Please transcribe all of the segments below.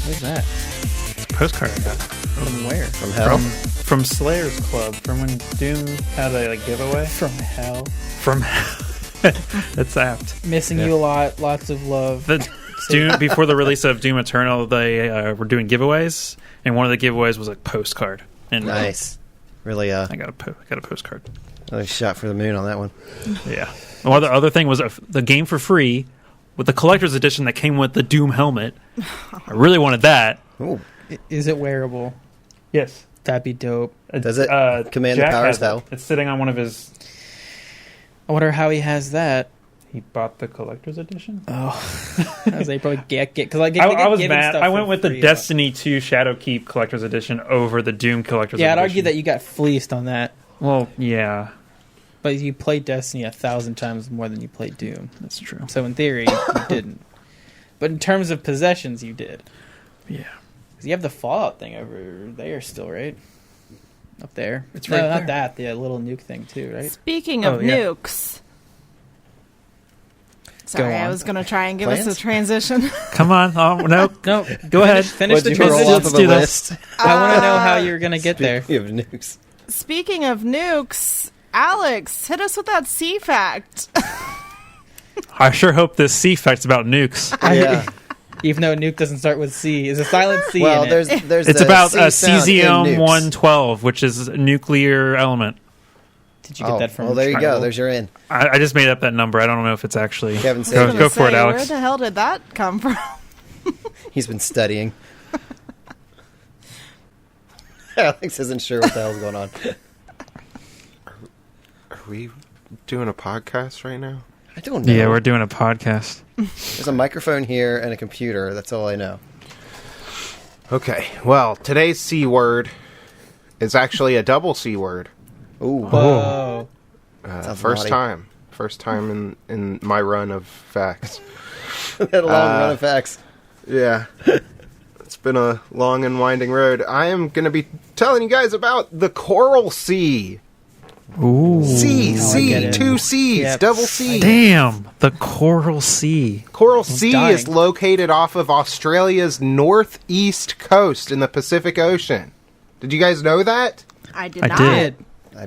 Where's that? Postcard I got. From where? From hell? From Slayer's Club. From when Doom had a giveaway. From hell. From That's apt. Missing you a lot. Lots of love. The Doom, before the release of Doom Eternal, they were doing giveaways, and one of the giveaways was a postcard. And Nice. Really, I got a postcard. another shot for the moon on that one. Yeah. Well, the other thing was the game for free with the collector's edition that came with the Doom helmet. I really wanted that. Ooh. Is it wearable? Yes. That'd be dope. Does it command Jack the powers, has it. though? It's sitting on one of his... I wonder how he has that. He bought the collector's edition? Oh. I was like, probably get because I was mad. I went with the Destiny 2 Shadowkeep collector's edition over the Doom collector's edition. Yeah, I'd argue that you got fleeced on that. Well, yeah. But you played Destiny 1,000 times more than you played Doom. That's true. So in theory, you didn't. But in terms of possessions, you did. Yeah. Because you have the Fallout thing over there still, right? Up there. It's no, right not there. that. The little nuke thing too, right? Speaking of nukes. Sorry, I was going to try and give us a transition. Come on. Oh, no. No. Go ahead. Finish the What'd you roll transition. off of the list? I want to know how you're going to get there. Speaking of nukes. Speaking of nukes, Alex, hit us with that C fact. I sure hope this C fact's about nukes. Yeah. Even though nuke doesn't start with C. Is a silent C Well, in it. there's It's the about C sound in nukes. cesium-112, which is a nuclear element. Did you get that from? Well, there you go. Chernobyl? There's your in. I just made up that number. I don't know if it's actually... Kevin said Go for it, Alex. Where the hell did that come from? he's been studying. Alex isn't sure what the hell's going on. Are we doing a podcast right now? I don't know. Yeah, we're doing a podcast. There's a microphone here and a computer. That's all I know. Okay, well, today's C word is actually a double C word. Ooh. Whoa. Sounds First naughty. time. First time in my run of facts. That long run of facts. Yeah. It's been a long and winding road. I am going to be telling you guys about the Coral Sea. Ooh. C, it. 2 C's, Yep. double C. Damn. The Coral Sea. Coral Sea dying. is located off of Australia's northeast coast in the Pacific Ocean. Did you guys know that? I did I not. did.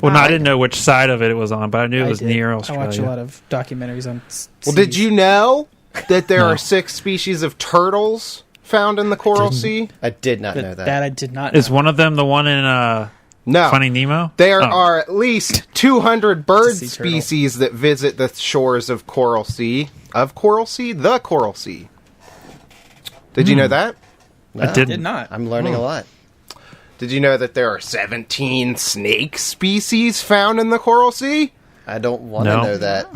Well, no, I didn't know which side of it was on, but I knew it was did. near I Australia. watch a lot of documentaries on Well, did seas. you know that there No. are 6 species of turtles found in the Coral Sea? I did not know that. That I did not know. Is one of them the one in No. Finding Nemo? There Oh. are at least 200 bird sea turtle. species that visit the shores of Coral Sea. Of Coral Sea? The Coral Sea. Did you know that? No, I didn't. did not. I'm learning a lot. Did you know that there are 17 snake species found in the Coral Sea? I don't want to No. know that.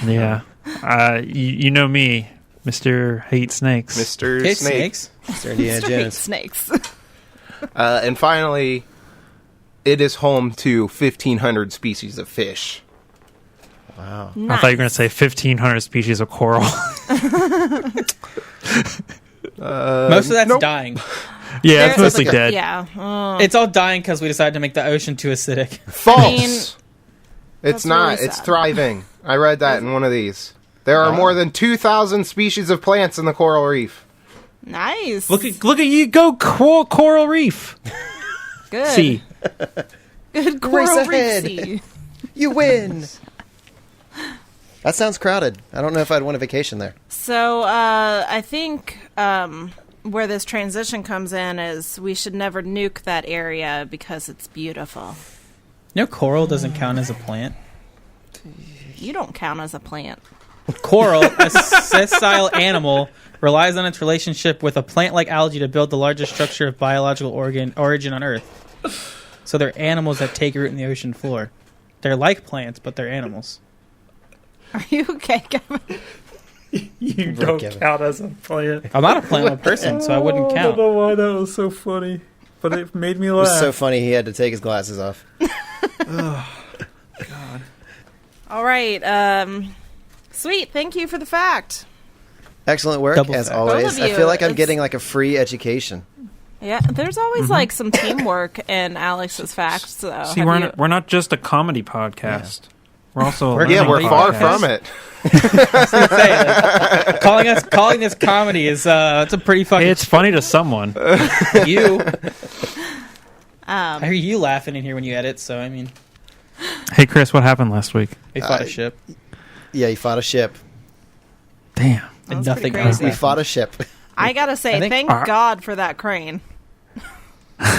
Yeah. You know me, Mr. Hate Snakes. Mr. Okay, Snake. snakes. Mr. Indiana Straight Jones. snakes. And finally, it is home to 1,500 species of fish. Wow. I thought you were going to say 1,500 species of coral. Most of that's nope. dying. Yeah, it's mostly like a- dead. Yeah. It's all dying because we decided to make the ocean too acidic. False! that's It's not. really It's sad. thriving. I read that in one of these. There are more than 2,000 species of plants in the coral reef. Nice. Look at you go, coral reef. Good. See. Good coral reef ahead. sea. You win! That sounds crowded. I don't know if I'd want a vacation there. So, I think where this transition comes in is we should never nuke that area because it's beautiful. You know, coral doesn't count as a plant. You don't count as a plant. Coral, a sessile animal, relies on its relationship with a plant-like algae to build the largest structure of biological origin on Earth. So they're animals that take root in the ocean floor. They're like plants, but they're animals. Are you okay, Kevin? You don't don't count as a plant. I'm not a plant person, so I wouldn't I count. don't know why that was so funny, but it made me It laugh. was so funny he had to take his glasses off. All right. Sweet. Thank you for the fact. Excellent work, Double as fact. always. Both of I you, feel like I'm it's- getting like a free education. Yeah, there's always like some teamwork in Alex's facts. So See, we're not just a comedy podcast. We're also a We're- Yeah, learning we're far podcast. from it. Say, like, calling this comedy is it's a pretty fucking. It's funny to someone. You. I hear you laughing in here when you edit. So I mean, Hey, Chris, what happened last week? we fought a ship Yeah, you fought a ship. Damn. and That's nothing pretty else. crazy. We happened. fought a ship. I gotta say, I think- thank God for that crane.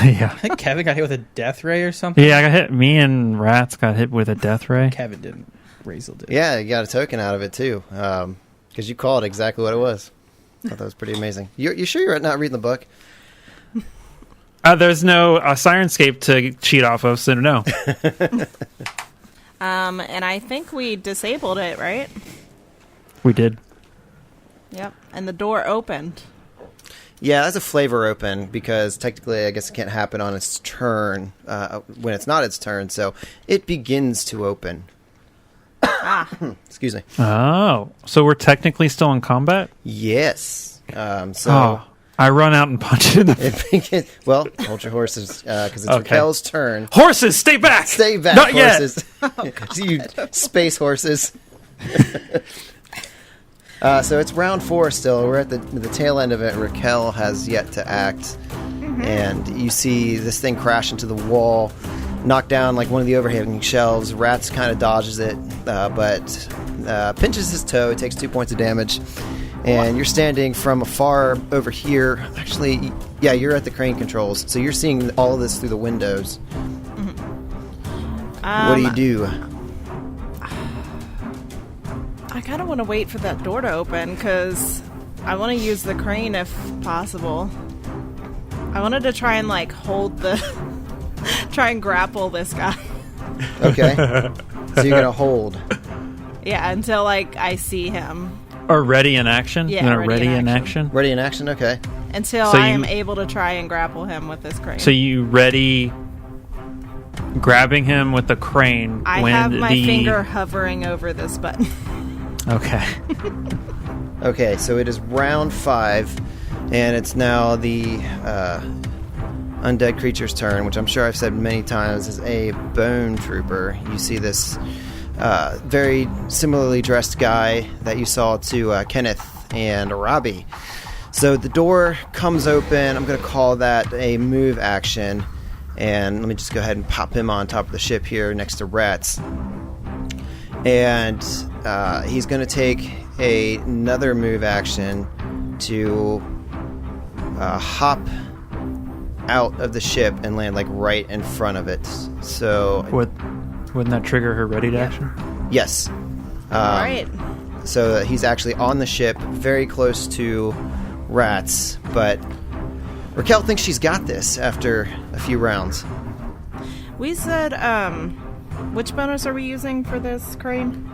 Yeah. I think Kevin got hit with a death ray or something. Yeah, I got hit. Me and Rats got hit with a death ray. Kevin didn't. Razel did. Yeah, you got a token out of it too, because you called exactly what it was. I thought that was pretty amazing. You sure you're not reading the book? There's no Sirenscape to cheat off of, so no. And I think we disabled it, right? We did. Yep. And the door opened. Yeah, that's a flavor open because technically, I guess it can't happen on its turn when it's not its turn. So it begins to open. Excuse me. Oh, so we're technically still in combat? Yes. So Oh, I run out and punch it in the... it begins. Well, hold your horses because it's Okay. Raquel's turn. Horses, stay back! Stay back, Not horses. You space horses. So it's round 4 still. We're at the tail end of it. Raquel has yet to act. And you see this thing crash into the wall, knock down like one of the overhanging shelves. Rats kind of dodges it, but pinches his toe. It takes 2 points of damage. And you're standing from afar over here. Actually, yeah, you're at the crane controls. So you're seeing all of this through the windows. What do you do? I kind of want to wait for that door to open because I want to use the crane if possible. I wanted to try and like hold the, try and grapple this guy. Okay. So you're going to hold. Yeah, until like I see him. Or ready in action? Yeah, You're gonna ready in in action. action? Ready in action? Okay. Until So I you- am able to try and grapple him with this crane. So you ready grabbing him with the crane I when have my the... finger hovering over this button. Okay. Okay, so it is round 5, and it's now the undead creature's turn, which I'm sure I've said many times is a bone trooper. You see this very similarly dressed guy that you saw to Kenneth and Robbie. So the door comes open. I'm going to call that a move action. And let me just go ahead and pop him on top of the ship here next to Rats. And he's going to take another move action to hop out of the ship and land like right in front of it. So Wouldn't that trigger her ready to action? yes. All right. So he's actually on the ship, very close to Rats, but Raquel thinks she's got this after a few rounds. We said, which bonus are we using for this crane?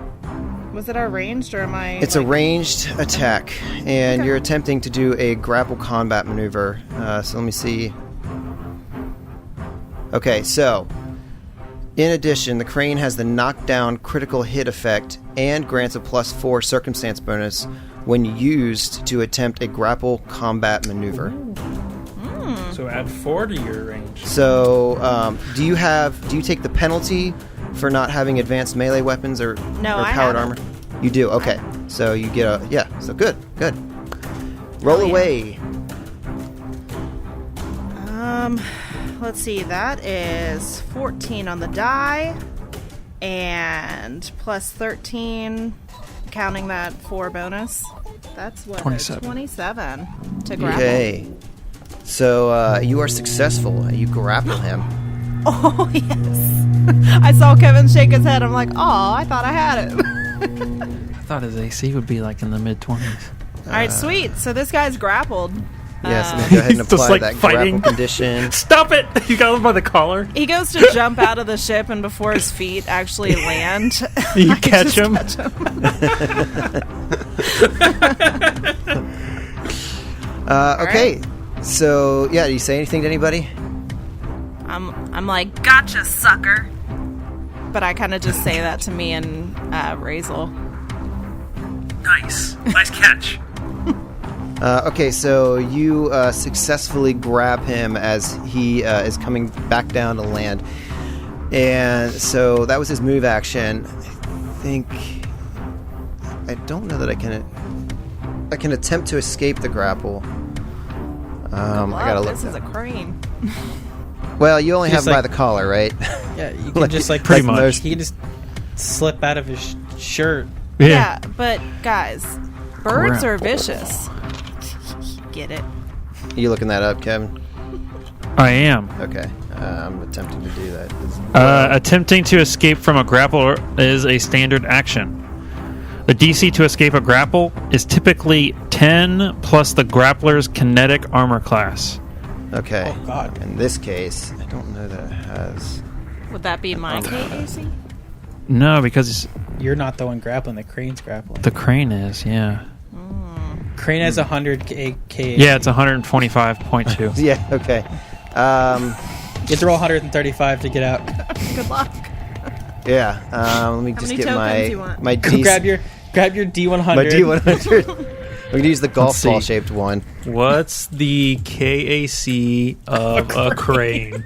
Was it our ranged or am I? It's a ranged attack, and you're attempting to do a grapple combat maneuver. So let me see. Okay, so in addition, the crane has the knockdown critical hit effect and grants a +4 circumstance bonus when used to attempt a grapple combat maneuver. So add 4 to your range. So, do you take the penalty for not having advanced melee weapons or No, I powered haven't. armor? You do. Okay, so you get so good. Roll Oh, yeah. away. Let's see. That is 14 on the die, and plus 13, counting that 4 bonus. That's what 27. 27 to grapple. Okay. So you are successful. You grapple him. Oh yes. I saw Kevin shake his head. I'm like, oh, I thought I had it. I thought his AC would be like in the mid-20s. All right, sweet. So this guy's grappled. Yes, I'm gonna go ahead and He's just, apply like, that fighting. grapple condition. Stop it! You got him by the collar. He goes to jump out of the ship, and before his feet actually land, You I catch just him. Okay. So yeah, do you say anything to anybody? I'm like, gotcha, sucker. But I kind of just say that to me and Razel. Nice catch. Okay, so you successfully grab him as he is coming back down to land. And so that was his move action. I don't know that I can attempt to escape the grapple. I gotta look. This is a crane. Well, you only have Just him by like- the collar, right? Yeah, you can just like Pretty much. He can just slip out of his shirt. Yeah, but guys, birds are Grapple. vicious. Get it? You looking that up, Kevin? I am. Okay, I'm attempting to do that. Attempting to escape from a grapple is a standard action. The DC to escape a grapple is typically 10 plus the grappler's kinetic armor class. Okay. Oh, God. In this case, I don't know that it has. Would that be my KAC? No, because You're not the one grappling. The crane's grappling. the crane is, yeah. Crane has 100 K. Yeah, it's 125.2. Yeah. Okay. You have to roll 135 to get out. Good luck. Yeah. Let me just many get tokens you want? my grab your D100. my D100. We can use the golf Let's see. ball shaped one. What's the KAC of a crane?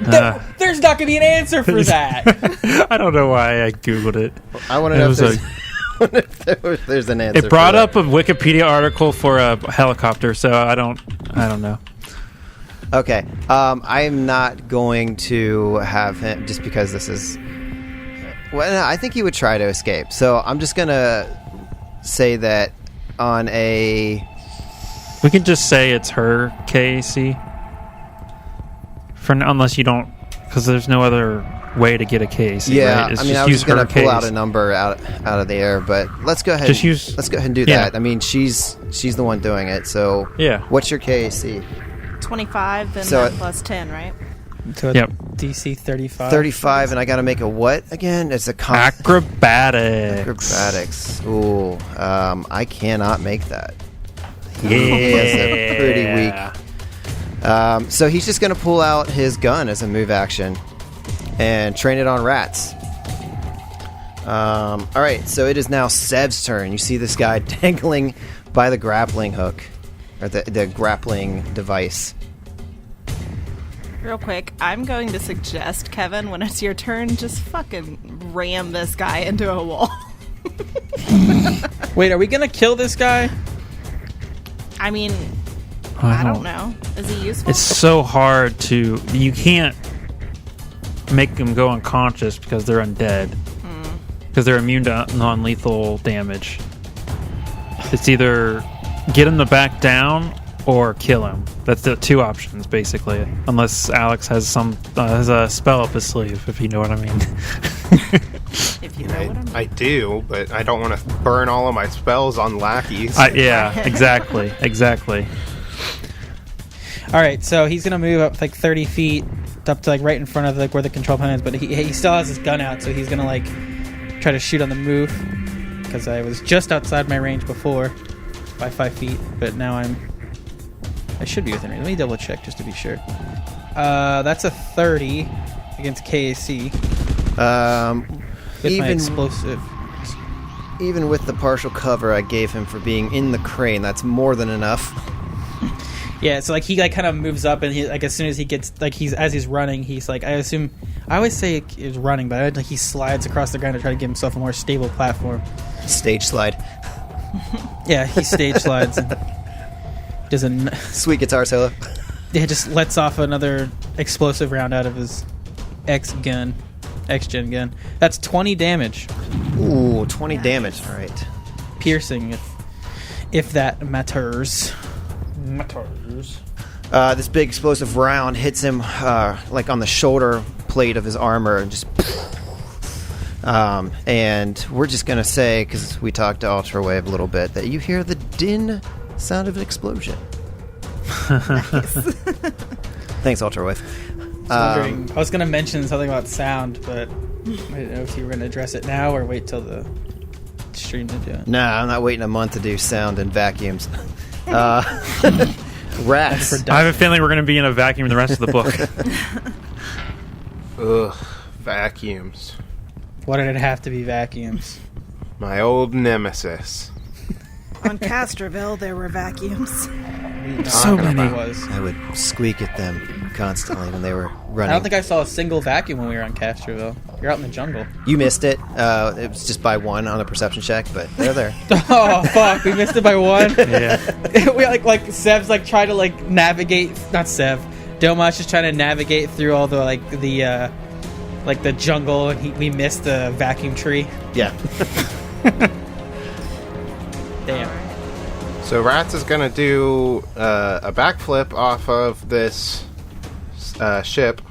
There's not going to be an answer for that. I don't know why I googled it. I want to It know was if there's an answer. It brought for up a Wikipedia article for a helicopter, so I don't know. that. Okay. I am not going to have him just because this is. Well, no, I think he would try to escape. So I'm just gonna say that on a. We can just say it's her KAC. Unless you don't, because there's no other way to get a KAC. Yeah, right? It's I mean, just I was use just gonna her pull out case. a number out of the air, but let's go ahead. Just use- Let's go ahead and do Yeah. that. I mean, she's the one doing it. So Yeah. what's your KAC? 25, then So that it- plus 10, right? So Yep. DC 35. 35, and I got to make a what again? It's a Acrobatics. acrobatics. Ooh, I cannot make that. Yeah. He has a pretty weak. So he's just going to pull out his gun as a move action and train it on rats. All right, so it is now Seb's turn. You see this guy dangling by the grappling hook, or the grappling device. Real quick, I'm going to suggest, Kevin, when it's your turn, just fucking ram this guy into a wall. Wait, are we going to kill this guy? I mean, I don't know. Is he useful? It's so hard to. You can't make them go unconscious because they're undead. Because they're immune to non-lethal damage. It's either get him to back down or kill him. That's the two options, basically. Unless Alex has has a spell up his sleeve, if you know what I mean. If you know what I mean. I do, but I don't want to burn all of my spells on lackeys. Yeah, exactly. All right, so he's going to move up like 30 feet up to like right in front of like where the control panel is, but he still has his gun out, so he's going to like try to shoot on the move because I was just outside my range before by 5 feet, but now I should be within range. Let me double check just to be sure. That's a 30 against KAC with my explosive. Even with the partial cover I gave him for being in the crane, that's more than enough. Yeah, so like he like kind of moves up, and he like as soon as he gets like as he's running, he's like I always say he's running, but like he slides across the ground to try to give himself a more stable platform. Stage slide. Yeah, he stage slides. And does a Sweet guitar solo. yeah, just lets off another explosive round out of his X-gen gun. That's 20 damage, Ooh, 20 damage. All right. piercing if that matters. This big explosive round hits him like on the shoulder plate of his armor, and just. And we're just gonna say, because we talked to Ultrawave a little bit, that you hear the din sound of an explosion. Thanks, Ultrawave. I was going to mention something about sound, but I didn't know if you were going to address it now or wait till the stream to do it. Nah, I'm not waiting a month to do sound and vacuums. Rats. I have a feeling we're going to be in a vacuum the rest of the book. Ugh, vacuums. Why did it have to be vacuums? My old nemesis. On Castroville, there were vacuums. So many. It was. I would squeak at them constantly when they were running. I don't think I saw a single vacuum when we were on Castroville. You're out in the jungle. You missed it. It was just by 1 on a perception check, but they're there. Oh fuck, we missed it by 1. Yeah. We like Sev's like trying to like navigate. Not Sev. Doma's just trying to navigate through all the the jungle, and we missed the vacuum tree. Yeah. Damn. So Rats is going to do a backflip off of this ship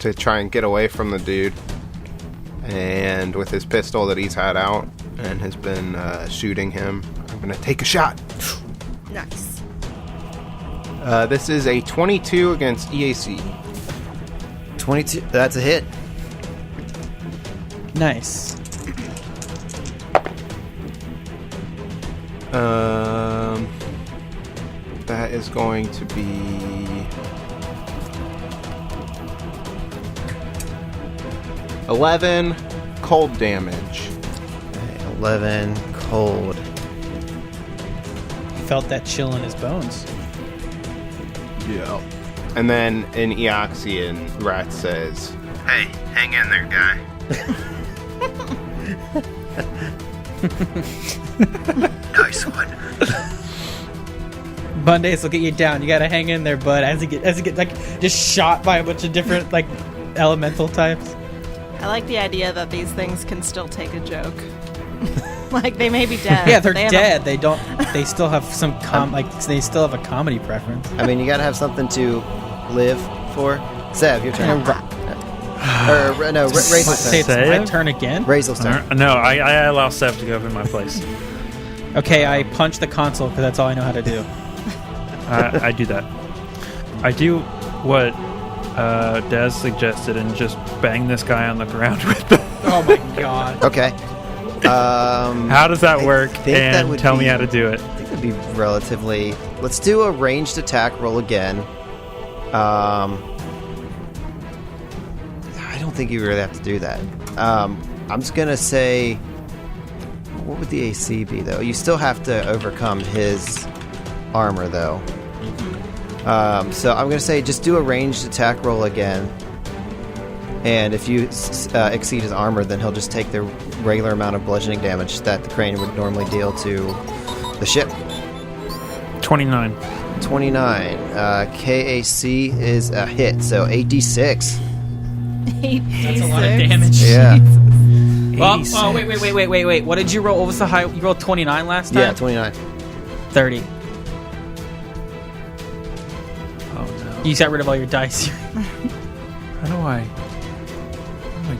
to try and get away from the dude. And with his pistol that he's had out and has been shooting him, I'm going to take a shot. Nice. This is a 22 against EAC. 22. That's a hit. Nice. That is going to be 11 cold damage. Okay, 11 cold. Felt that chill in his bones. Yeah. And then in Eoxian, Rat says, "Hey, hang in there, guy." Nice one. Mondays will get you down. You gotta hang in there, bud. As he get like just shot by a bunch of different like elemental types. I like the idea that these things can still take a joke. Like, they may be dead. Yeah, they're but dead. They still have some they still have a comedy preference. I mean, you gotta have something to live for. Sev, your turn. Razel's Say turn. it's my Save? turn again. Razel's turn. No, I allow Seth to go up in my place. Okay, I punch the console because that's all I know how to do. I do that. I do what Des suggested and just bang this guy on the ground with the... Oh my god. Okay. How does that work? think that And would tell me be- how to do it. I think it'd be relatively. Let's do a ranged attack roll again. I don't think you really have to do that. I'm just gonna say, what would the AC be though? You still have to overcome his armor though. So I'm gonna say just do a ranged attack roll again. And if you exceed his armor, then he'll just take the regular amount of bludgeoning damage that the crane would normally deal to the ship. 29. 29. KAC is a hit, so 8d6. That's a lot of damage. Yeah. Well, oh wait. What did you roll? What was the high? You rolled 29 last time? Yeah, 29. 30. Oh no. You got rid of all your dice. What am I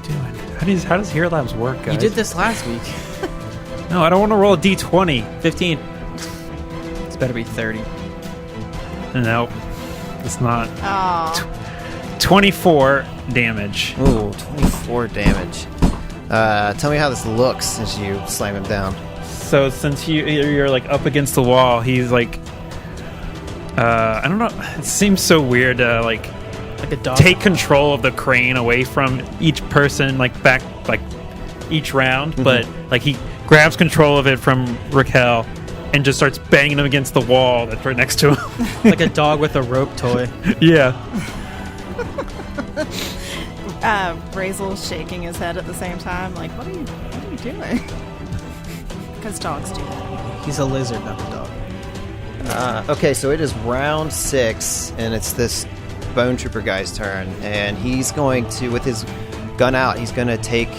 doing? How does Hero Labs work, guys? You did this last week. No, I don't want to roll a d20. 15. It's better be 30. Nope. It's not. Oh, 24 damage. Ooh, 24 damage. Tell me how this looks as you slam him down. So since you're like up against the wall, he's like, I don't know. It seems so weird to like Like a dog. take control of the crane away from each person, like back, like each round. But like he grabs control of it from Raquel and just starts banging him against the wall that's right next to him. Like a dog with a rope toy. Yeah. Razel's shaking his head at the same time. Like, what are you doing? Because dogs do that. He's a lizard, not a dog. Okay, so it is round 6, and it's this Bone Trooper guy's turn. And he's going to, with his gun out, he's going to take,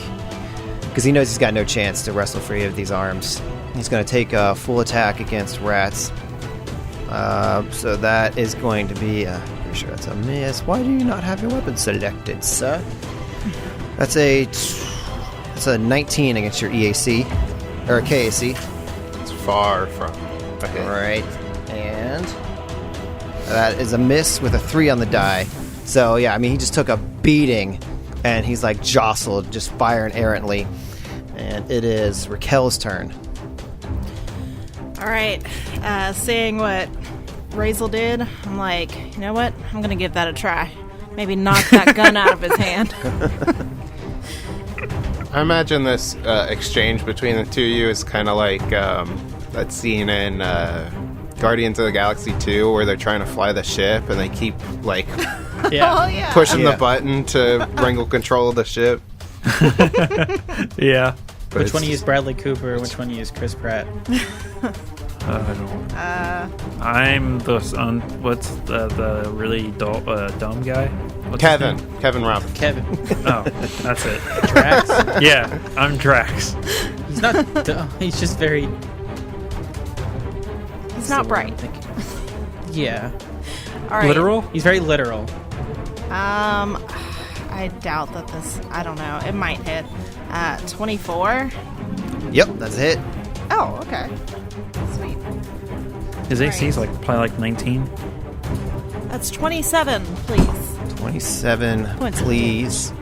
because he knows he's got no chance to wrestle free of these arms. He's going to take a full attack against Rats. So that is going to be, pretty sure that's a miss. Why do you not have your weapon selected, sir? That's a 19 against your EAC, or KAC. It's far from a hit. Alright, and that is a miss with a 3 on the die. So yeah, I mean, he just took a beating, and he's like jostled, just firing errantly. And it is Raquel's turn. All right. Seeing what Razel did, I'm like, you know what? I'm going to give that a try. Maybe knock that gun out of his hand. I imagine this exchange between the two of you is kind of like that scene in Guardians of the Galaxy 2 where they're trying to fly the ship and they keep like Yeah. Oh yeah. pushing Yeah. the button to wrangle control of the ship. Yeah. But Which one it's you use Bradley Cooper? Which one you use Chris Pratt? I don't. I'm the what's the really dumb guy? What's his name? Kevin Robbins. Kevin. Oh, that's it. Drax. Yeah, I'm Drax. He's not dumb. He's just very. He's not bright. Yeah. All right. Literal? He's very literal. I doubt that this. I don't know. It might hit. 24. Yep, that's a hit. Oh, okay. Sweet. His AC is like probably like 19. That's 27, please. 27, Points. please.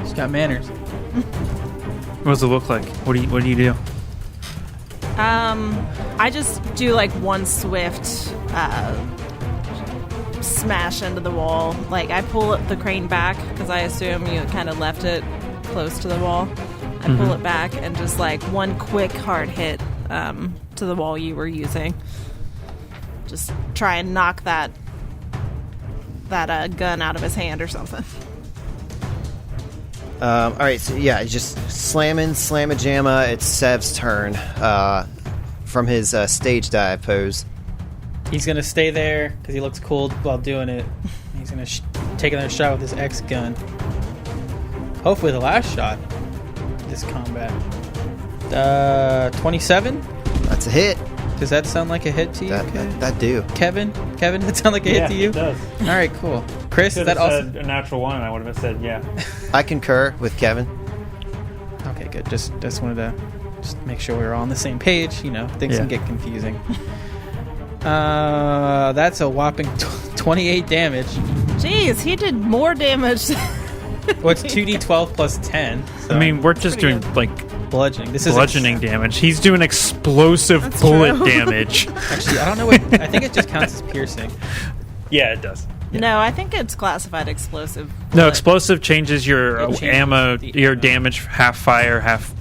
He's got manners. What does it look like? What do you do? I just do like one swift smash into the wall. Like I pull the crane back because I assume you kind of left it close to the wall. I pull it back and just like one quick hard hit to the wall you were using. Just try and knock that gun out of his hand or something. All right, so yeah, just slamma-jamma. It's Sev's turn from his stage dive pose. He's gonna stay there because he looks cool while doing it. He's gonna take another shot with his X gun. Hopefully, the last shot. This combat. 27. That's a hit. Does that sound like a hit to you? That do. Kevin, that sound like a hit to you? It does. All right, cool. Chris, is that also a natural one, and I would have said yeah. I concur with Kevin. okay? Good. Just wanted to just make sure we were all on the same page. You know, things can get confusing. That's a whopping 28 damage. Jeez, he did more damage. What's 2d12 plus 10? So I mean, we're just pretty doing like bludgeoning. This is bludgeoning damage. He's doing explosive That's bullet true. damage. Actually, I don't know what. I think it just counts as piercing. Yeah, it does. No, I think it's classified explosive. No, explosive changes your It changes ammo, the your ammo. damage, half fire, half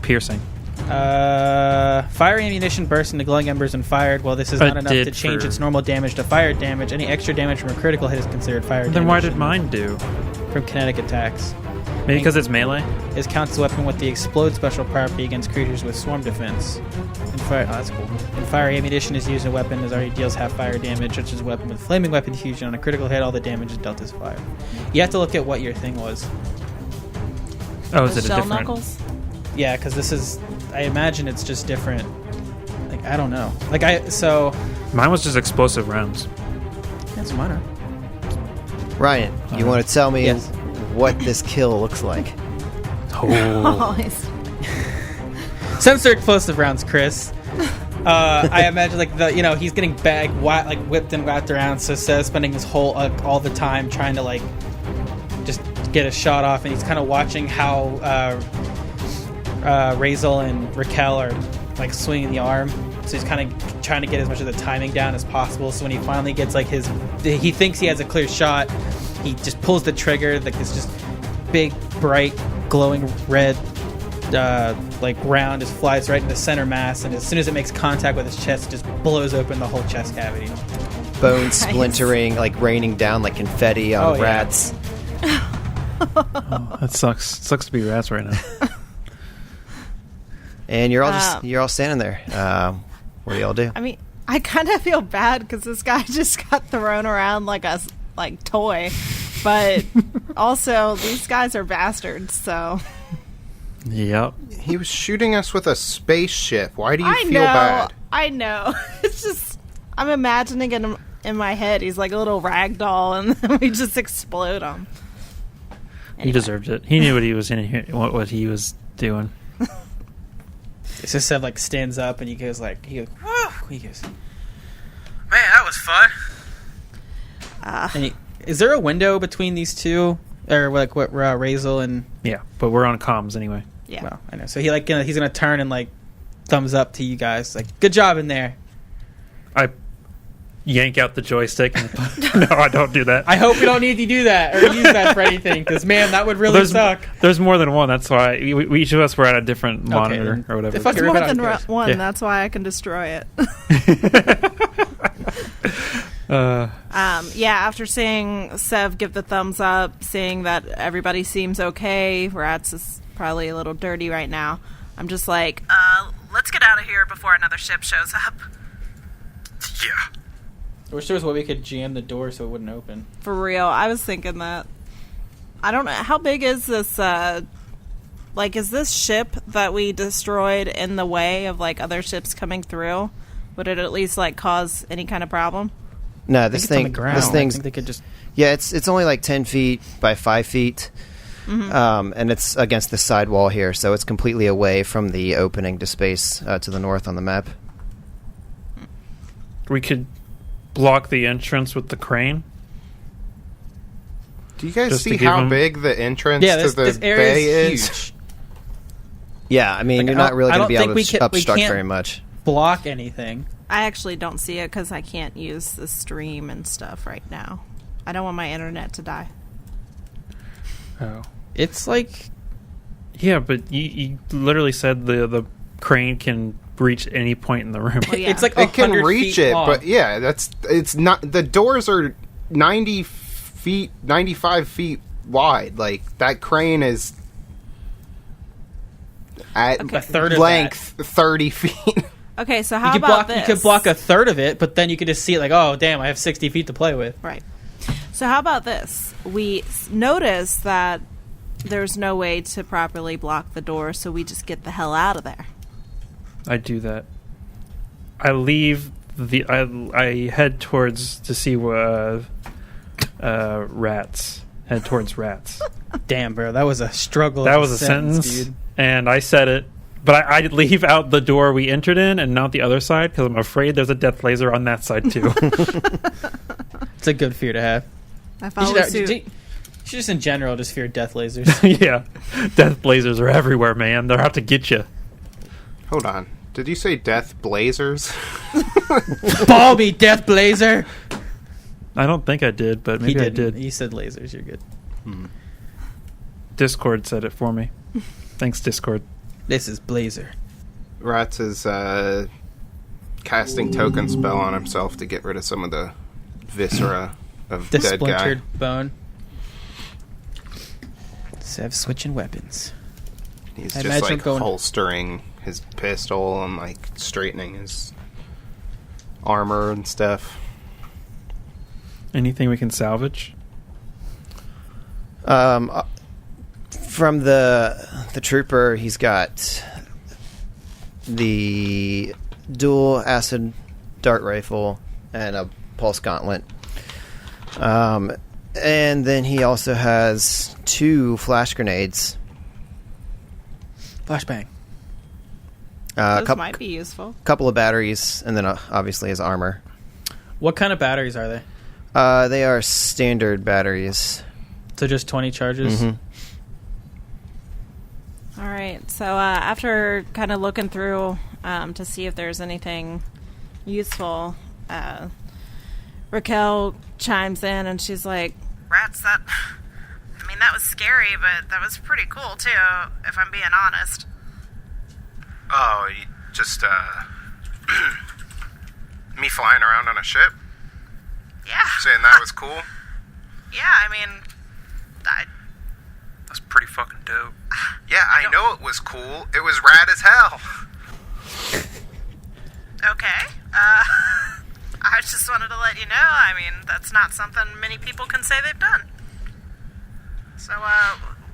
piercing. Fire ammunition bursts into glowing embers and fired. Well, this is It not enough to did change for- its normal damage to fire damage. Any extra damage from a critical hit is considered fire damage. Then why did mine do? From kinetic attacks. Maybe because it's melee? Is counts as a weapon with the explode special property against creatures with swarm defense. And fire, that's cool. And fire ammunition is used as a weapon as already deals half fire damage, such as a weapon with flaming weapon diffusion. On a critical hit, all the damage is dealt as fire. You have to look at what your thing was. Oh, is The it a shell different? knuckles? Yeah, because this is. I imagine it's just different. Like I don't know. Mine was just explosive rounds. That's minor. Ryan, you want to tell me Yes. what this kill looks like? Oh. Sensor explosive rounds, Chris. I imagine he's getting whipped and wrapped around. So Seth's spending his whole all the time trying to just get a shot off, and he's kind of watching how Razel and Raquel are swinging the arm. So he's kind of trying to get as much of the timing down as possible. So when he finally gets he thinks he has a clear shot, he just pulls the trigger. This just big, bright, glowing red round just flies right in the center mass, and as soon as it makes contact with his chest, it just blows open the whole chest cavity. Bones splintering, raining down like confetti on Oh, yeah. rats. Oh, that sucks. It sucks to be rats right now. And you're all standing there. What do y'all do? I mean, I kind of feel bad because this guy just got thrown around like a toy, but also these guys are bastards. So Yep. He was shooting us with a spaceship. Why do you I feel know, bad? I know. It's just I'm imagining it in my head. He's like a little rag doll, and then we just explode him. He deserved it. He knew what he was in here, what he was doing. It's just Seth stands up and he goes "Whoa!" He goes, "Man, that was fun." And is there a window between these two, or what Razel and? Yeah, but we're on comms anyway. Yeah. Well, I know. So he's gonna turn and thumbs up to you guys, good job in there. yank out the joystick. And no, I don't do that. I hope we don't need to do that or use that for anything, because man, that would really suck. There's more than one. That's why we each of us were at a different monitor then. or whatever. Fuck It's it, more rip it than out, one. Yeah. That's why I can destroy it. Yeah, after seeing Sev give the thumbs up, seeing that everybody seems okay, Rats is probably a little dirty right now, I'm just like, let's get out of here before another ship shows up. Yeah. I wish there was a way we could jam the door so it wouldn't open. For real, I was thinking that. I don't know, how big is this, is this ship that we destroyed in the way of, like, other ships coming through? Would it at least, like, cause any kind of problem? No, I this think it's on thing. the ground. This I thing's. think they could just. Yeah, it's only like 10 feet by 5 feet, and it's against the sidewall here, so it's completely away from the opening to space to the north on the map. We could block the entrance with the crane. Do you guys Just to see give how them- big the entrance Yeah, to this the area bay is is? huge. Yeah, I mean, Like, you're not really I going to don't be able think to we obstruct can't- very much. Block anything. I actually don't see it because I can't use the stream and stuff right now. I don't want my internet to die. Oh. It's like Yeah, but you literally said the crane can reach any point in the room. Well, yeah. it's like It can 100 reach feet it, long. but yeah, it's not. The doors are 90 feet, 95 feet wide. Like that crane is at a third of length 30 feet. Okay, so You how could about block. this? You could block a third of it, but then you could just see it like, oh damn, I have 60 feet to play with. Right. So how about this? We notice that there's no way to properly block the door, so we just get the hell out of there. I do that. I leave the. I head towards to see rats. Head towards rats. Damn, bro, that was a struggle. That of was a sentence, dude. and I said it. But I leave out the door we entered in and not the other side because I'm afraid there's a death laser on that side too. It's a good fear to have. I You follow should, suit. you should just in general just fear death lasers. Yeah, death lasers are everywhere, man. They're out to get you. Hold on. Did you say death blazers? Ball me, death blazer. I don't think I did, but maybe I did. He said lasers. You're good. Discord said it for me. Thanks, Discord. This is blazer. Rats is casting token spell on himself to get rid of some of the viscera of The dead guy. splintered bone. Sev switching weapons. He's I just imagine like going- holstering his pistol and like straightening his armor and stuff. Anything we can salvage? From the trooper, he's got the dual acid dart rifle and a pulse gauntlet. And then he also has 2 flash grenades. Flashbang. Those might be useful. Couple of batteries, and then obviously his armor. What kind of batteries are they? They are standard batteries. So just 20 charges? Mhm. All right. So after kind of looking through to see if there's anything useful, Raquel chimes in and she's like, "Rats, that was scary, but that was pretty cool too, if I'm being honest." Oh, you just, me flying around on a ship? Yeah. Saying that was cool? Yeah, That's pretty fucking dope. Yeah, I know it was cool. It was rad as hell. okay. I just wanted to let you know, that's not something many people can say they've done. So,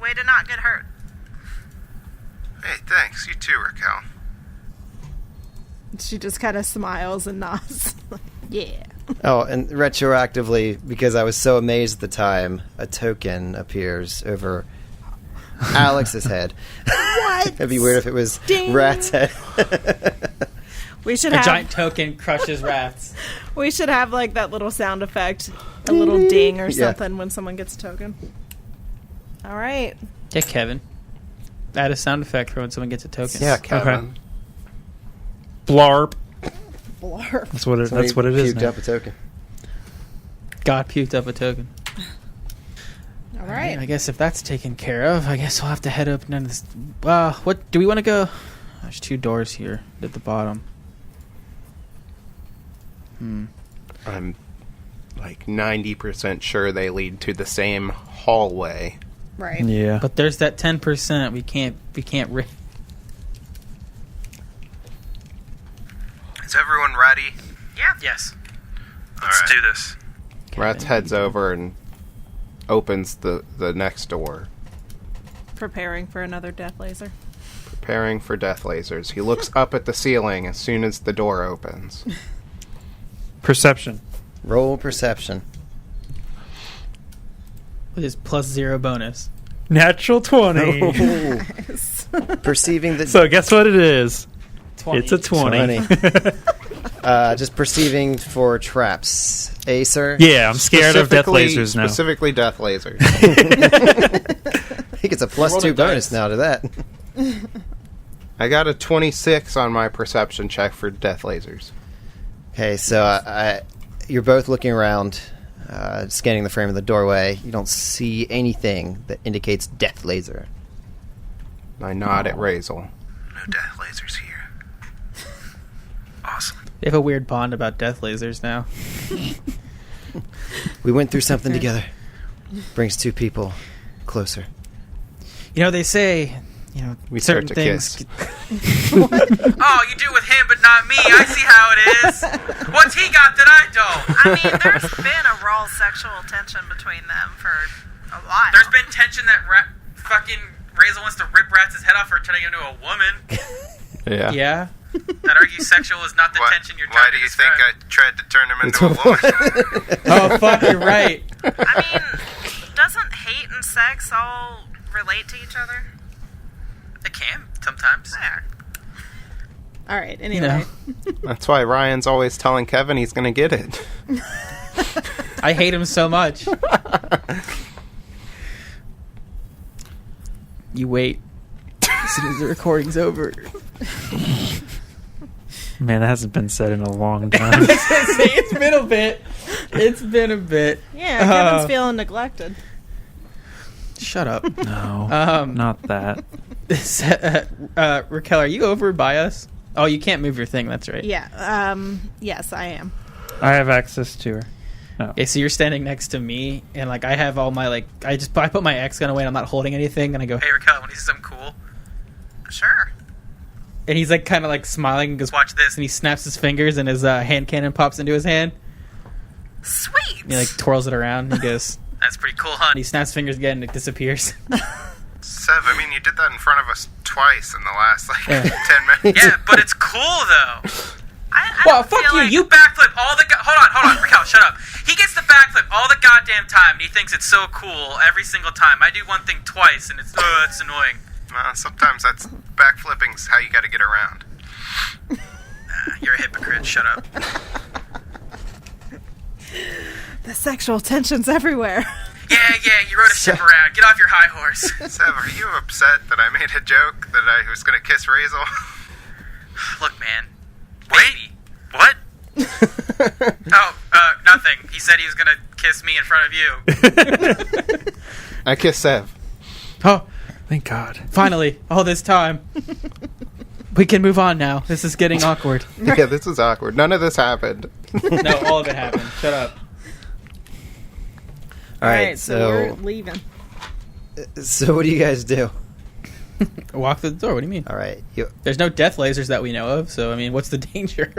way to not get hurt. Hey, thanks. You too, Raquel. She just kind of smiles and nods. Yeah. Oh, and retroactively, because I was so amazed at the time, a token appears over Alex's head. What? It'd be weird if it was Ding. Rat's head. We should A have giant token crushes rats. we should have like that little sound effect, a little ding or Yeah. something when someone gets a token. All right. Yeah, Kevin. Add a sound effect for when someone gets a token. Yeah, Kevin. Blarp. Blarf. That's what it Somebody is puked now. up a token. God puked up a token. All right. I guess if that's taken care of, I guess we'll have to head up and this. What do we want to go? There's 2 doors here at the bottom. I'm like 90% sure they lead to the same hallway. Right. Yeah. But there's that 10%. We can't. Is everyone ready? Yeah. Yes. All Let's right. do this. Rats heads over and opens the next door, Preparing for another death laser. preparing for death lasers. He looks up at the ceiling as soon as the door opens. Perception. Roll perception. With his +0 bonus. Natural 20. Perceiving the So guess what it is? 20. It's a 20. 20. Just perceiving for traps. Acer? Yeah, I'm scared of death Specifically- lasers now. Specifically death lasers. He gets a +2 bonus now to that. I got a 26 on my perception check for death lasers. Okay, so you're both looking around, scanning the frame of the doorway. You don't see anything that indicates death laser. I nod at Razel. No death lasers here. Awesome. They have a weird bond about death lasers now. We went through something together. Brings 2 people closer. You know, they say, We start certain to things. kiss. Oh, you do with him, but not me. I see how it is. What's he got that I don't? I mean, there's been a raw sexual tension between them for a while. There's been tension that fucking Razel wants to rip Rats' head off for turning him into a woman. Yeah. Yeah. I'd argue sexual is not the tension you're Why trying do to you think describe. I tried to turn him into a woman? Oh, fuck, you're right. I mean, doesn't hate and sex all relate to each other? It can, sometimes. There. All right. Anyway. That's why Ryan's always telling Kevin he's going to get it. I hate him so much. You wait. As soon as the recording's over. Man, that hasn't been said in a long time. It's been a bit. It's been a bit. Yeah, Kevin's feeling neglected. Shut up. No, not that. Raquel, are you over by us? Oh, you can't move your thing. That's right. Yeah. Yes, I am. I have access to her. Okay, so you're standing next to me, and like I have all my I put my X gun away, and I'm not holding anything, and I go, Hey, Raquel, want to see something cool? Sure. and he's like kind of like smiling, and goes, Watch this. and he snaps his fingers, and his hand cannon pops into his hand. Sweet. And he like twirls it around, and he goes, That's pretty cool, and hon. he snaps fingers again, and it disappears. Sev, I mean, you did that in front of us twice in the last, Yeah. 10 minutes. Yeah, but it's cool, though. I Well, don't fuck feel you, like- you Backflip all the... Hold on, Raquel, shut up. He gets the backflip all the goddamn time, and he thinks it's so cool every single time. I do one thing twice, and it's annoying. Sometimes that's backflipping's how you got to get around. You're a hypocrite. Shut up. The sexual tension's everywhere. Yeah, you rode a ship around. Get off your high horse. Sev, are you upset that I made a joke that I was going to kiss Razel? Look, man. Wait. What? Nothing. He said he was gonna kiss me in front of you. I kiss Sev. Oh, Thank God. finally! All this time, we can move on now. This is getting awkward. Yeah, this is awkward. None of this happened. No, all of it happened. Shut up. All right, so we're leaving. so what do you guys do? Walk through the door. What do you mean? All right, There's no death lasers that we know of, so I mean, what's the danger?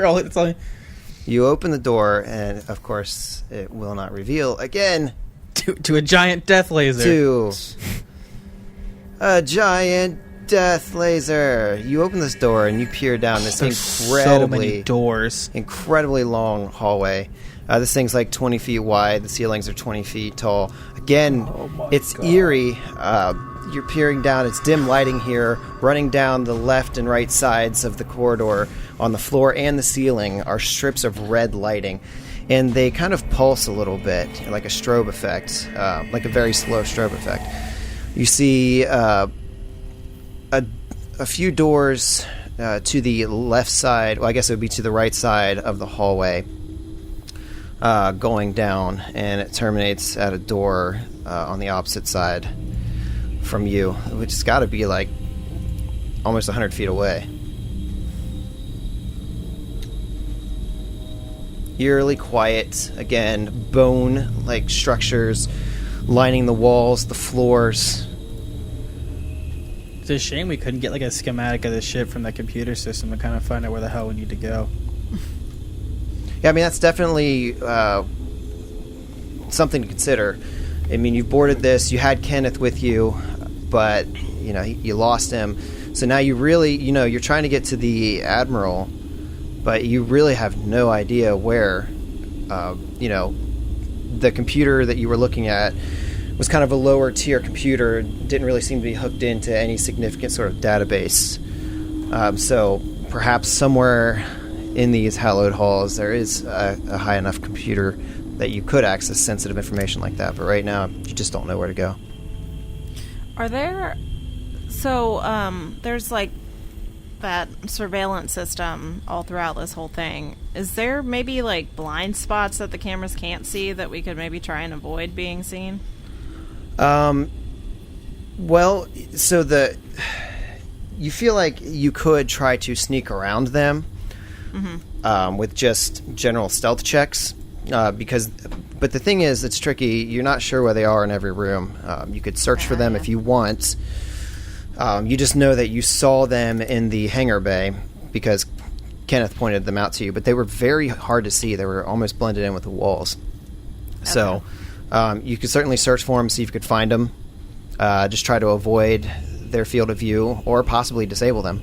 you open the door, and of course, it will not reveal again to a giant death laser. to a giant death laser. You open this door, and you peer down this There's so incredibly many doors. incredibly long hallway. This thing's like 20 feet wide. The ceilings are 20 feet tall. Again, it's eerie. You're peering down. It's dim lighting here. Running down the left and right sides of the corridor on the floor and the ceiling are strips of red lighting. And they kind of pulse a little bit, like a strobe effect, like a very slow strobe effect. You see a few doors to the left side. Well, I guess it would be to the right side of the hallway, going down, and it terminates at a door on the opposite side from you, which has got to be like almost 100 feet away. Eerily quiet, again, bone-like structures lining the walls, the floors. It's a shame we couldn't get like a schematic of the ship from the computer system to kind of find out where the hell we need to go. Yeah, I mean, that's definitely something to consider. I mean, you boarded this, you had Kenneth with you, but, you know, you lost him. So now you really, you know, you're trying to get to the Admiral, but you really have no idea where, you know, the computer that you were looking at was kind of a lower tier computer, didn't really seem to be hooked into any significant sort of database. So perhaps somewhere in these hallowed halls there is a high enough computer that you could access sensitive information like that, but right now you just don't know where to go. Are there... So, there's like that surveillance system all throughout this whole thing. Is there maybe like blind spots that the cameras can't see that we could maybe try and avoid being seen? Well, so you feel like you could try to sneak around them with just general stealth checks, but the thing is, it's tricky. You're not sure where they are in every room. You could search for them if you want. You just know that you saw them in the hangar bay because Kenneth pointed them out to you, but they were very hard to see. They were almost blended in with the walls. Okay. So you could certainly search for them, see if you could find them. Just try to avoid their field of view or possibly disable them.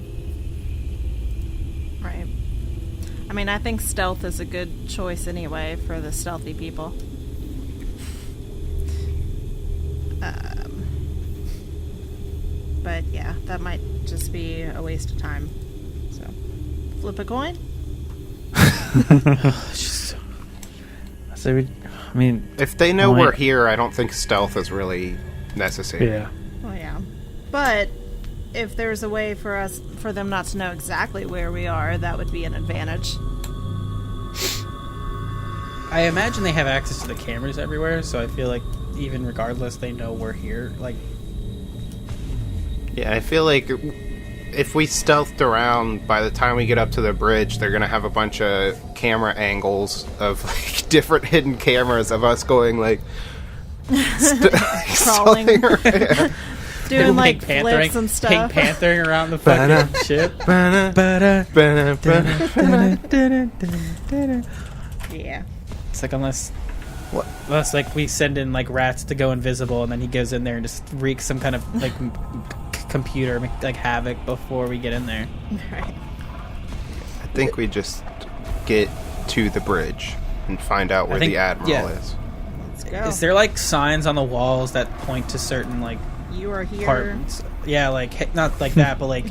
Right. I mean, I think stealth is a good choice anyway for the stealthy people. But yeah, that might just be a waste of time. So, flip a coin? If they know we're here, I don't think stealth is really necessary. Yeah. Oh yeah. But if there's a way for them not to know exactly where we are, that would be an advantage. I imagine they have access to the cameras everywhere, so I feel like even regardless, they know we're here. Like, yeah, I feel like if we stealthed around, by the time we get up to the bridge, they're going to have a bunch of camera angles of like, different hidden cameras of us going like... crawling. Doing like Panthering, flips and stuff. Pink Panthering around the fucking ship. Yeah. It's like unless like we send in like rats to go invisible, and then he goes in there and just wreaks some kind of like computer like havoc before we get in there. Right. I think we just get to the bridge and find out where the Admiral is. Let's go. Is there like signs on the walls that point to certain like you are here? Parts? Yeah, like not like that, but like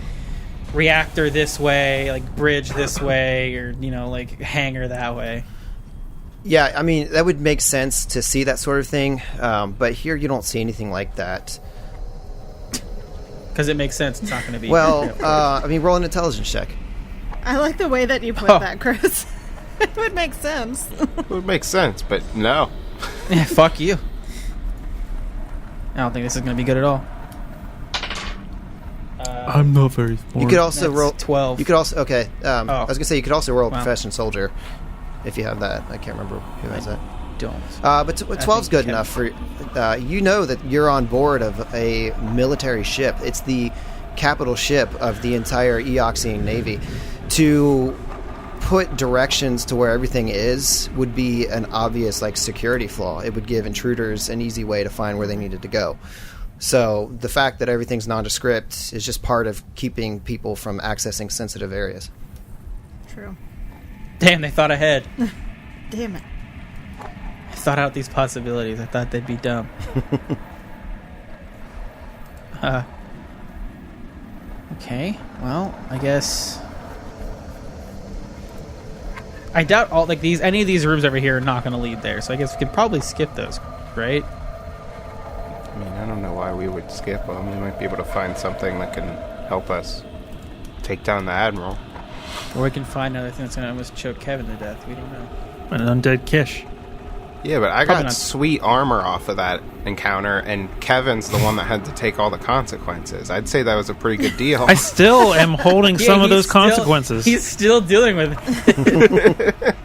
reactor this way, like bridge this way, or you know, like hangar that way. Yeah, I mean, that would make sense to see that sort of thing, but here you don't see anything like that. Because it makes sense. It's not going to be... Well, I mean, roll an intelligence check. I like the way that you put that, Chris. It would make sense. It would make sense, but no. Yeah, fuck you. I don't think this is going to be good at all. I'm not very smart. You could also roll... 12. You could also... Okay, I was going to say, you could also roll a profession soldier, if you have that. I can't remember who has that. Don't. But 12's good enough for... you know that you're on board of a military ship. It's the capital ship of the entire Eoxian Navy. To put directions to where everything is would be an obvious like security flaw. It would give intruders an easy way to find where they needed to go. So the fact that everything's nondescript is just part of keeping people from accessing sensitive areas. True. Damn, they thought ahead. Damn it. I thought out these possibilities. I thought they'd be dumb. Okay, well, I guess... I doubt any of these rooms over here are not going to lead there, so I guess we could probably skip those, right? I mean, I don't know why we would skip them. We might be able to find something that can help us take down the Admiral. Or we can find another thing that's going to almost choke Kevin to death. We don't know. An undead Kish. Yeah, but I Probably got not. sweet armor off of that encounter, and Kevin's the one that had to take all the consequences. I'd say that was a pretty good deal. I still am holding some of he's those consequences. He's still dealing with it.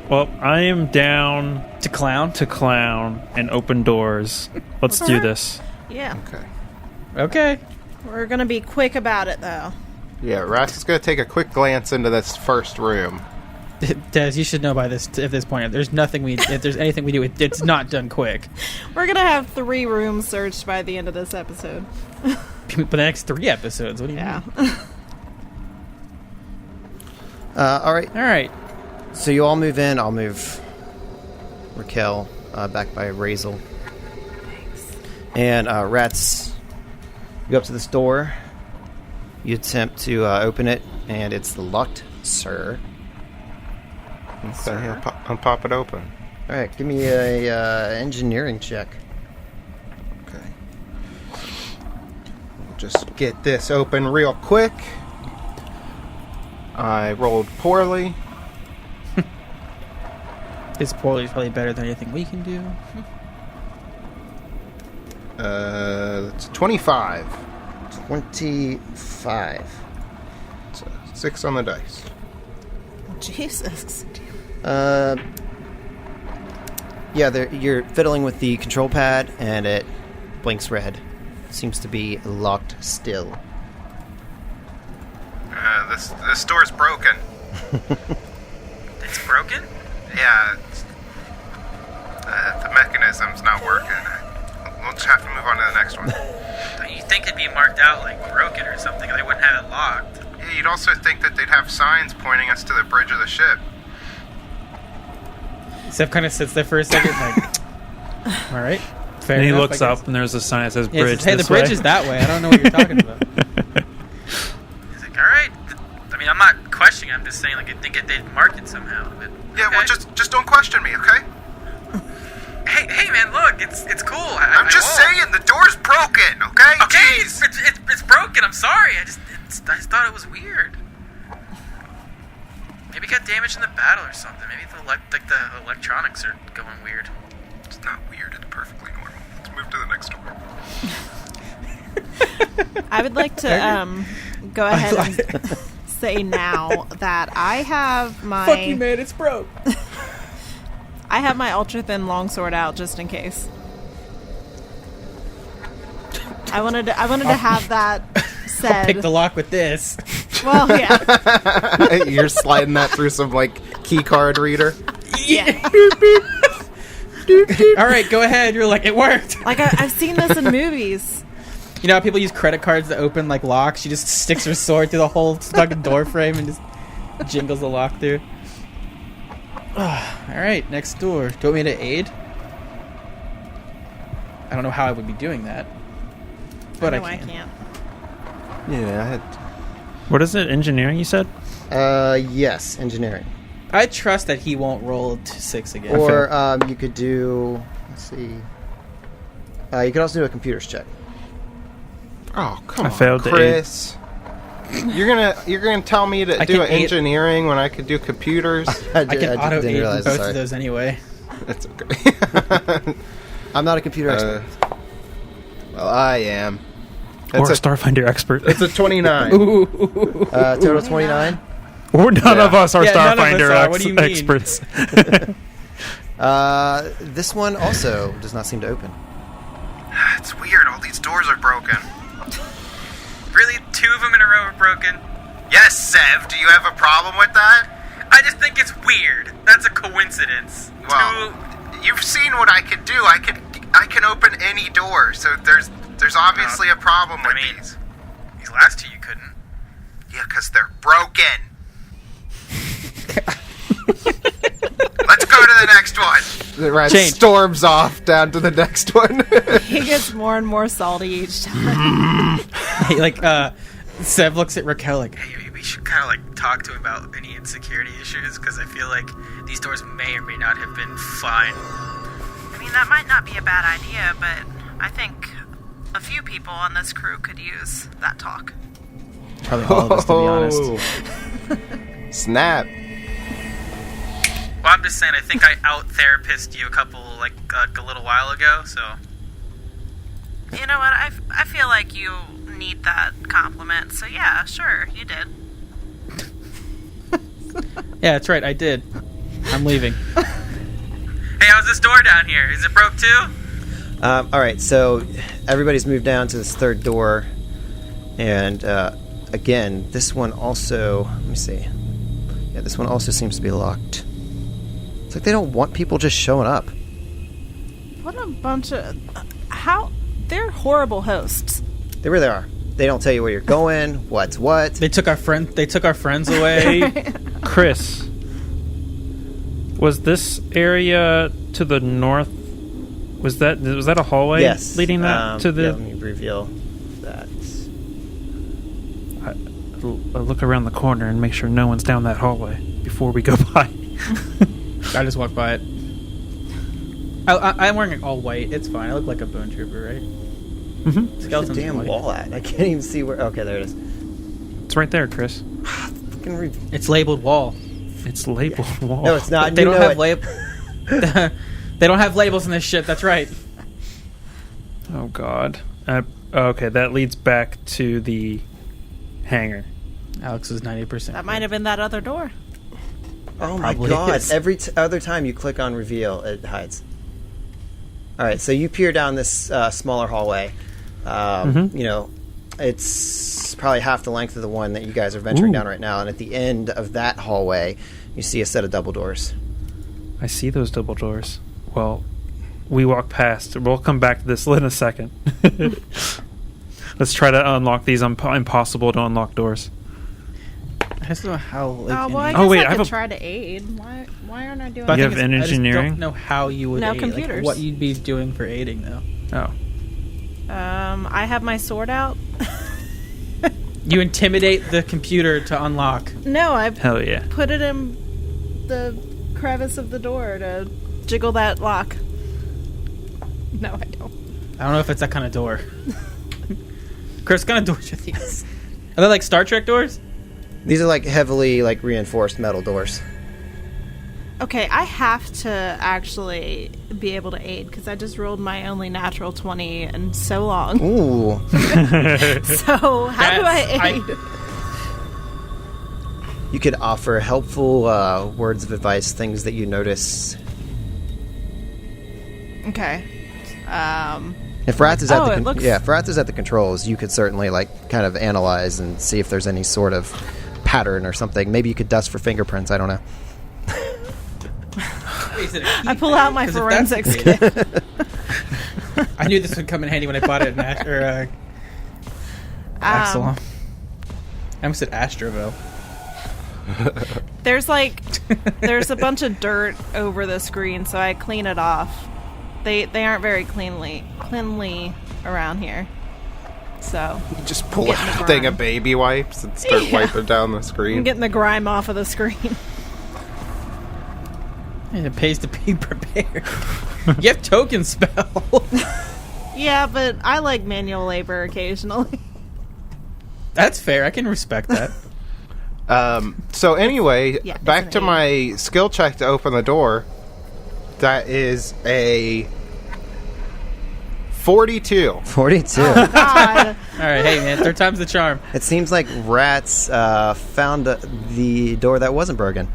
Well, I am down To clown? to clown and open doors. Let's do this. Yeah. Okay. Okay. We're going to be quick about it, though. Yeah, Ras is going to take a quick glance into this first room. Des, you should know by this at this point. If there's anything we do, it's not done quick. We're going to have 3 rooms searched by the end of this episode. But the next 3 episodes, what do you Yeah. mean? All right. All right. So you all move in. I'll move Raquel back by Razel. And Rats, you go up to this door. You attempt to open it, and it's locked, sir. Okay, I'll pop it open. All right, give me a engineering check. Okay. We'll just get this open real quick. I rolled poorly. This poorly is probably better than anything we can do. It's 25. 25. So 6 on the dice. Jesus. Yeah, you're fiddling with the control pad, and it blinks red. Seems to be locked still. This door's broken. It's broken? Yeah, the mechanism's not working. We'll just have to move on to the next one. Don't you think it'd be marked out like broken or something? They wouldn't have it locked. Yeah, you'd also think that they'd have signs pointing us to the bridge of the ship. Seth kind of sits there for a second, like, all right, fair And he enough, looks I guess. up, and there's a sign that says Yeah, it bridge says, hey, the this bridge way. is that way. I don't know what you're talking about. He's like, all right. I mean, I'm not questioning. I'm just saying, like, I think they'd mark it somehow. But Yeah, okay. well, just don't question me, okay? Hey, man, look, it's cool. I'm just won't. saying the door's broken, okay? Okay, Jeez. it's broken. I'm sorry. I just thought it was weird. Maybe it got damaged in the battle or something. Maybe the electronics are going weird. It's not weird. It's perfectly normal. Let's move to the next door. I would like to go ahead and say now that I have my... Fuck you, man, it's broke. I have my ultra thin longsword out just in case. I wanted to have that said. Pick the lock with this. Well, yeah. You're sliding that through some, key card reader. Yeah. All right, go ahead. You're like, it worked. Like, I've seen this in movies. You know how people use credit cards to open, locks? She just sticks her sword through the whole fucking door frame and just jingles the lock through. All right, next door. Do you want me to aid? I don't know how I would be doing that, but No, I can. can't. Yeah, I had... What is it? Engineering, you said? Yes, engineering. I trust that he won't roll to 6 again. Or you could do... Let's see. You could also do a computers check. Oh, come I on, failed to Chris. You're gonna tell me to I do can aid- engineering when I could do computers? I can auto didn't aid in realize, both sorry. of those anyway. That's okay. I'm not a computer expert. Well, I am. Or a It's Starfinder expert. It's a 29. Total 29. Or none of us are Yeah, none of us Starfinder are. What do you mean? experts. This one also does not seem to open. It's weird. All these doors are broken. Really, 2 of them in a row are broken? Yes, Sev. Do you have a problem with that? I just think it's weird. That's a coincidence. Well, you've seen what I can do. I can open any door. So there's obviously a problem with these. These last 2 you couldn't. Yeah, because they're broken. Let's go to the next one. The rat Change. storms off down to the next one. He gets more and more salty each time. Sev looks at Raquel like, Hey, we should kind of talk to him about any insecurity issues because I feel like these doors may or may not have been fine. I mean, that might not be a bad idea, but I think a few people on this crew could use that talk. Probably all of us, to be honest. Snap. Well, I'm just saying, I think I out-therapist you a little while ago, so... You know what? I feel like you need that compliment. So yeah, sure, you did. Yeah, that's right. I did. I'm leaving. Hey, how's this door down here? Is it broke too? All right, so everybody's moved down to this third door, and again, this one also. Let me see. Yeah, this one also seems to be locked. It's like they don't want people just showing up. What a bunch of... How... They're horrible hosts. They really are. They don't tell you where you're going, what's what. They took our friends away. Chris, was this area to the north? Was that a hallway? Yes. Leading that to the. Yeah, let me reveal that. I'll look around the corner and make sure no one's down that hallway before we go by. I just walked by it. I'm wearing all white. It's fine. I look like a bone trooper, right? Mm-hmm. Where's the Skeleton's damn white. wall at? I can't even see where. Okay, there it is. It's right there, Chris. Fucking It's labeled wall. It's labeled wall. No, it's not. They You don't know have They don't have labels in this shit. That's right. Oh God. Okay, that leads back to the hangar. Alex was 90%. That might have been that other door. Oh my Probably god! is. Every other time you click on reveal, it hides. All right, so you peer down this smaller hallway. You know, it's probably half the length of the one that you guys are venturing down right now, and at the end of that hallway, you see a set of double doors. I see those double doors. Well, we walk past. We'll come back to this in a second. Let's try to unlock these impossible to unlock doors. I just don't know how. Like, Oh, well, I Oh, guess wait, I I could have a- try to aid. Why aren't I doing But I You think have it's- I just engineering? don't know how you would No aid, computers. Like, what you'd be doing for aiding, though. Oh. I have my sword out. You intimidate the computer to unlock. No, I Hell yeah. put it in the crevice of the door to jiggle that lock. No, I don't. I don't know if it's that kind of door. Chris, what kind of doors are these? Are they like Star Trek doors? These are like heavily like reinforced metal doors. Okay, I have to actually be able to aid because I just rolled my only natural 20 in so long. Ooh. So how do I aid? You could offer helpful words of advice, things that you notice. Okay. If Rats is at it looks- if Rats is at the controls, you could certainly like kind of analyze and see if there's any sort of pattern or something. Maybe you could dust for fingerprints. I don't know. I pull out my 'Cause if that's the forensics case- kit. I knew this would come in handy when I bought it at Axelon. I almost said Astroville. There's a bunch of dirt over the screen, so I clean it off. They aren't very cleanly around here. So You just pull Get in the out a thing grime. of baby wipes and start Yeah. wiping down the I'm screen. getting the grime off of the screen. And it pays to be prepared. You have token spell. Yeah, but I like manual labor occasionally. That's fair. I can respect that. So anyway, Yeah, it's back an to eight. my skill check to open the door. That is a 42. 42. God. All right, hey man, third time's the charm. It seems like Rats found the door that wasn't broken.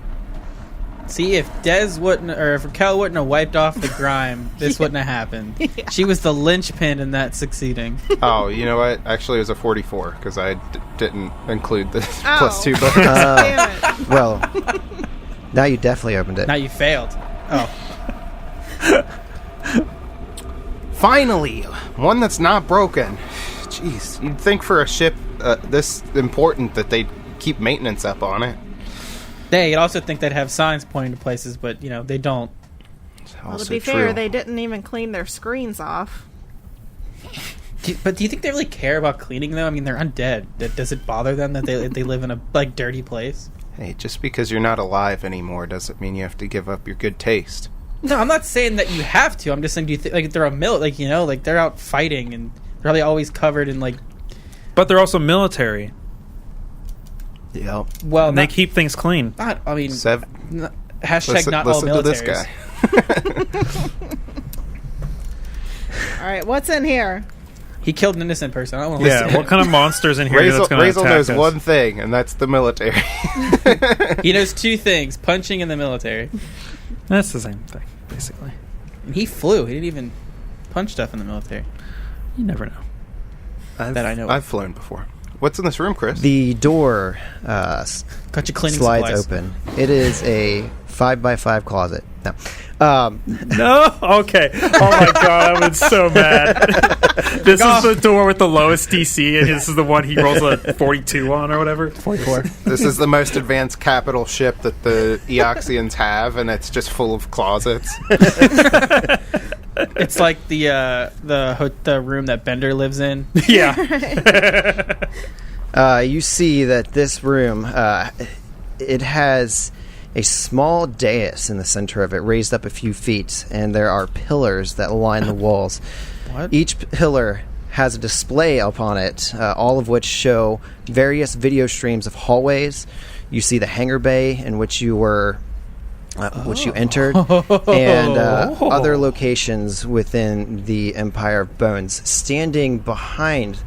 See, if Dez wouldn't, or if Raquel wouldn't have wiped off the grime, this wouldn't have happened. She was the linchpin in that succeeding. Oh, you know what? Actually, it was a 44 because I didn't include the Oh. +2 bonus. Damn it. Well, now you definitely opened it. Now you failed. Oh, Finally, one that's not broken. Jeez, you'd think for a ship this important that they'd keep maintenance up on it. you'd also think they'd have signs pointing to places, but you know they don't. Well, Also to be true. fair, they didn't even clean their screens off. But do you think they really care about cleaning though? I mean, they're undead. Does it bother them that they live in a like dirty place? Hey, just because you're not alive anymore doesn't mean you have to give up your good taste. No, I'm not saying that you have to. I'm just saying, do you think like they're a like you know like they're out fighting and they're probably always covered in like. But they're also military. Yep. Well, And they keep things clean. not. I mean, Listen not all to this militaries. guy. All right, what's in here? He killed an innocent person. I don't want to Yeah, what kind of monsters in here that's going to Razel attack knows us? one thing, and that's the military. He knows two things: punching in the military. That's the same thing, basically. And he flew. He didn't even punch stuff in the military. You never know. That I know of. I've flown before. What's in this room, Chris? The door Got your cleaning slides supplies. open. It is a 5x5 closet. No. No? Okay. Oh my god, I was so mad. This is the door with the lowest DC, and this is the one he rolls a 42 on or whatever. 44. This is the most advanced capital ship that the Eoxians have, and it's just full of closets. It's like the room that Bender lives in. Yeah. You see that this room, it has a small dais in the center of it, raised up a few feet, and there are pillars that line the walls. What? Each pillar has a display upon it, all of which show various video streams of hallways. You see the hangar bay in which you were, which you entered, and other locations within the Empire of Bones. Standing behind